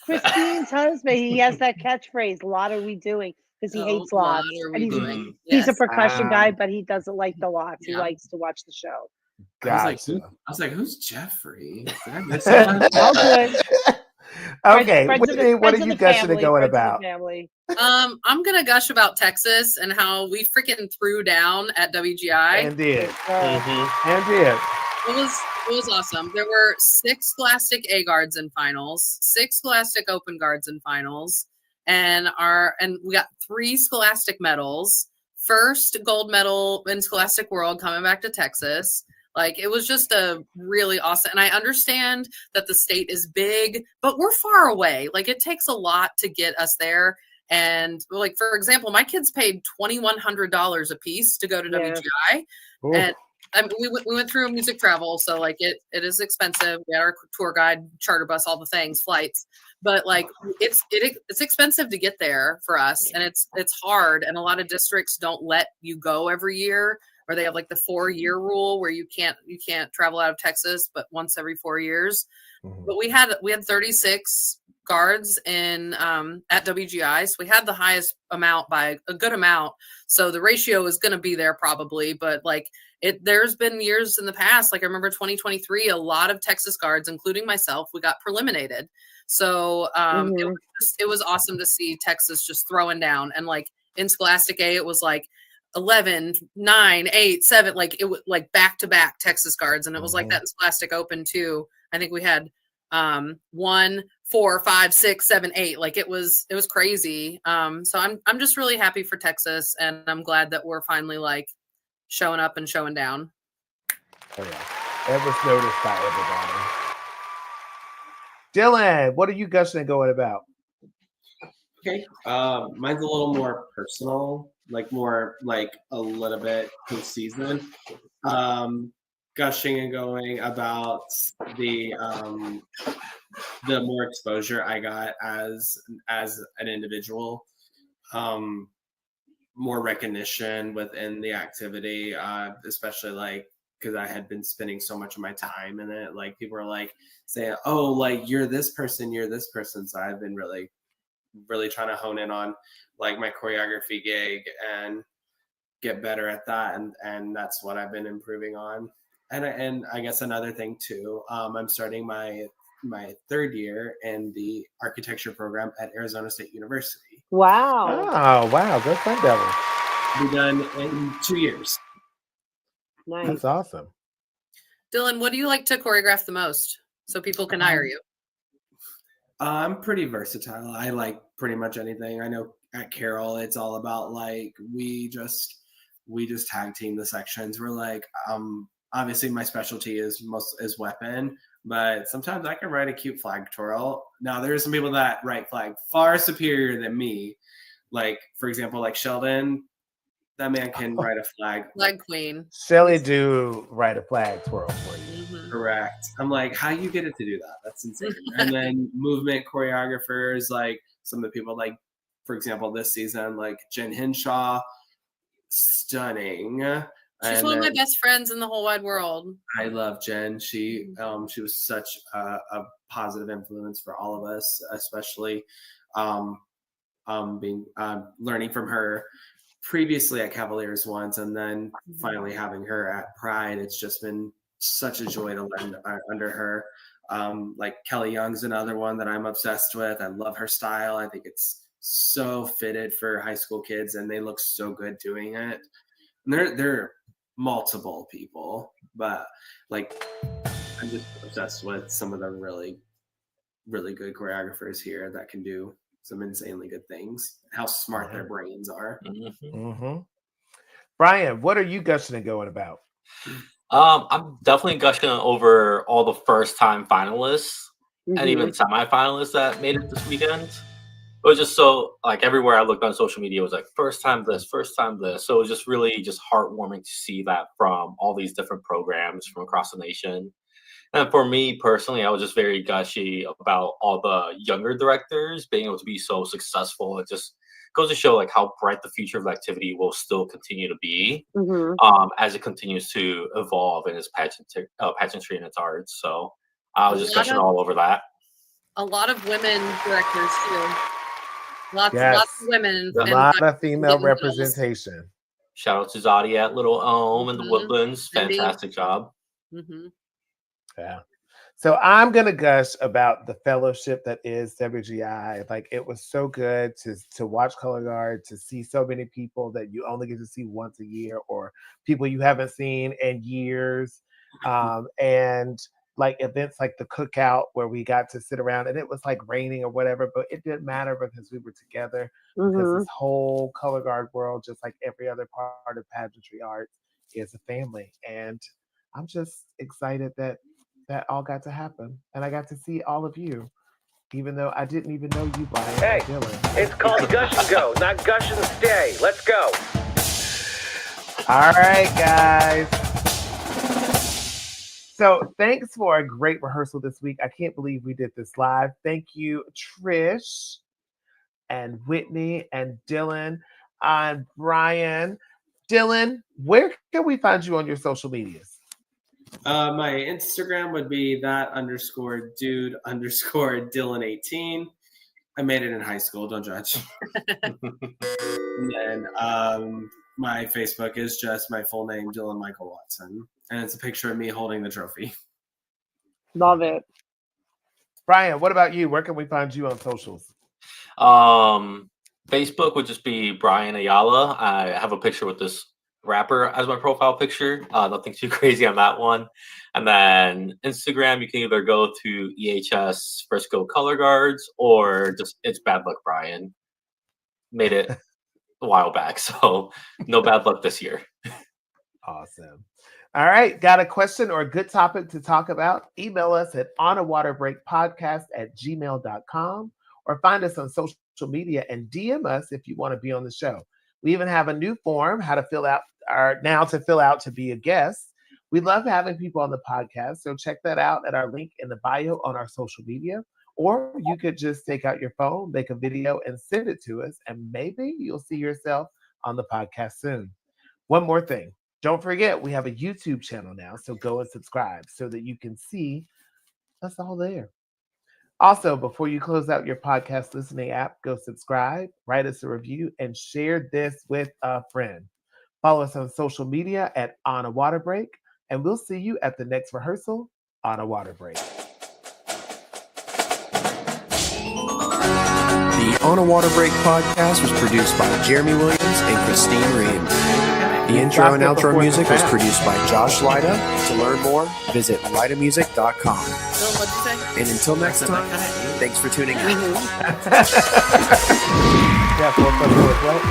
[SPEAKER 1] Christine's husband. He has that catchphrase, lot are we doing? Because he hates lots. And he's a percussion guy, but he doesn't like the lots. He likes to watch the show.
[SPEAKER 2] Gotcha.
[SPEAKER 6] I was like, who's Jeffrey? Did I miss
[SPEAKER 1] All good.
[SPEAKER 2] Okay, what are you gushing and going about?
[SPEAKER 5] I'm gonna gush about Texas and how we freaking threw down at WGI.
[SPEAKER 2] And did. And did.
[SPEAKER 5] It was awesome. There were 6 Scholastic A guards in finals, 6 Scholastic Open guards in finals, and we got 3 Scholastic medals, first gold medal in Scholastic World coming back to Texas. Like, it was just a really awesome, and I understand that the state is big, but we're far away. Like, it takes a lot to get us there. And like, for example, my kids paid $2,100 a piece to go to WGI. And we went through music travel, so like it is expensive. We had our tour guide, charter bus, all the things, flights, but like it's expensive to get there for us, and it's hard. And a lot of districts don't let you go every year, or they have like the 4-year rule where you can't travel out of Texas, but once every 4 years. But we had 36 guards in at WGI, so we had the highest amount by a good amount. So the ratio is going to be there probably, but like there's been years in the past, like I remember 2023, a lot of Texas guards, including myself, we got preliminated. So it was awesome to see Texas just throwing down. And like in Scholastic A, it was like 11, 9, 8, 7, like it was like back to back Texas guards, and it was like that in Scholastic Open too. I think we had 1, 4, 5, 6, 7, 8. Like it was crazy. So I'm just really happy for Texas, and I'm glad that we're finally like showing up and showing down.
[SPEAKER 2] Oh yeah, it was noticed by everybody. Dylan, what are you gushing and going about?
[SPEAKER 6] Okay, mine's a little more personal, like more like a little bit postseason. Gushing and going about the more exposure I got as an individual, more recognition within the activity, especially like because I had been spending so much of my time in it. Like people were like saying, "Oh, like you're this person, you're this person." So I've been really trying to hone in on like my choreography gig and get better at that, and that's what I've been improving on. And I guess another thing too, I'm starting my 3rd year in the architecture program at Arizona State University.
[SPEAKER 1] Wow.
[SPEAKER 2] Oh, wow. Good fun, Devil.
[SPEAKER 6] Be done in 2 years.
[SPEAKER 1] Nice.
[SPEAKER 2] That's awesome.
[SPEAKER 5] Dylan, what do you like to choreograph the most so people can hire you?
[SPEAKER 6] I'm pretty versatile. I like pretty much anything. I know at Carroll, it's all about like, we just tag team the sections. We're like, obviously my specialty is weapon, but sometimes I can write a cute flag twirl. Now there's some people that write flag far superior than me. Like, for example, like Sheldon, that man can write a flag.
[SPEAKER 5] Flag queen.
[SPEAKER 2] Shelly do write a flag twirl for you.
[SPEAKER 6] Correct. I'm like, how you get it to do that? That's insane. And then movement choreographers, like some of the people, like, for example, this season, like Jen Hinshaw, stunning.
[SPEAKER 5] She's one of my best friends in the whole wide world.
[SPEAKER 6] I love Jen. She was such a positive influence for all of us, especially learning from her previously at Cavaliers once, and then finally having her at Pride. It's just been such a joy to learn under her. Like Kelly Young's another one that I'm obsessed with. I love her style. I think it's so fitted for high school kids, and they look so good doing it. And they're multiple people, but like I'm just obsessed with some of the really, really good choreographers here that can do some insanely good things. How smart their brains are.
[SPEAKER 2] Brian, what are you gushing and going about?
[SPEAKER 10] I'm definitely gushing over all the first-time finalists and even semifinalists that made it this weekend. It was just so, like, everywhere I looked on social media, it was like, first time this. So it was just really just heartwarming to see that from all these different programs from across the nation. And for me personally, I was just very gushy about all the younger directors being able to be so successful. It just goes to show like how bright the future of the activity will still continue to be as it continues to evolve in its pageantry and its arts. So I was just gushing all over that.
[SPEAKER 5] A lot of women directors too. Lots of women.
[SPEAKER 2] A lot of female representation.
[SPEAKER 10] Shout out to Zadi at Little Elm and the Woodlands. Fantastic job.
[SPEAKER 2] Yeah. So I'm going to gush about the fellowship that is WGI. Like, it was so good to watch Colorguard, to see so many people that you only get to see once a year, or people you haven't seen in years. And like events like the cookout where we got to sit around and it was like raining or whatever, but it didn't matter because we were together. Because this whole Colorguard world, just like every other part of pageantry art, is a family. And I'm just excited that that all got to happen. And I got to see all of you, even though I didn't even know you, Brian.
[SPEAKER 3] Hey,
[SPEAKER 2] Dylan.
[SPEAKER 3] it's called Gush Go, not Gush and Stay. Let's go.
[SPEAKER 2] All right, guys. So thanks for a great rehearsal this week. I can't believe we did this live. Thank you, Trish and Whitney and Dylan and Brian. Dylan, where can we find you on your social medias?
[SPEAKER 6] My Instagram would be that_dude_Dylan18. I made it in high school, don't judge. And then my Facebook is just my full name, Dylan Michael Watson. And it's a picture of me holding the trophy.
[SPEAKER 1] Love it.
[SPEAKER 2] Brian, what about you? Where can we find you on socials?
[SPEAKER 10] Facebook would just be Brian Ayala. I have a picture with this rapper as my profile picture. Nothing too crazy on that one. And then Instagram, you can either go to EHS Frisco Color Guards or just it's Bad Luck Brian. Made it a while back, so no bad luck this year.
[SPEAKER 2] Awesome. All right. Got a question or a good topic to talk about? Email us at onawaterbreakpodcast@gmail.com or find us on social media and DM us if you want to be on the show. We even have a new form, how to fill out to be a guest. We love having people on the podcast, so check that out at our link in the bio on our social media. Or you could just take out your phone, make a video, and send it to us, and maybe you'll see yourself on the podcast soon. One more thing. Don't forget, we have a YouTube channel now, so go and subscribe so that you can see us all there. Also, before you close out your podcast listening app, go subscribe, write us a review, and share this with a friend. Follow us on social media at On a Water Break, and we'll see you at the next rehearsal on a water break.
[SPEAKER 12] The On a Water Break podcast was produced by Jeremy Williams and Christine Reed. The intro and outro music was produced by Josh Lyda. To learn more, visit lydamusic.com. And until next time, thanks for tuning in.
[SPEAKER 2] Yeah, 4'2" is what?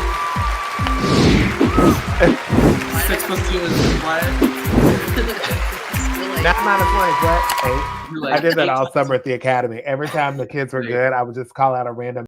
[SPEAKER 6] 6'2" is what?
[SPEAKER 2] 9 minus 1 is what? 8. I did that all summer at the academy. Every time the kids were good, I would just call out a random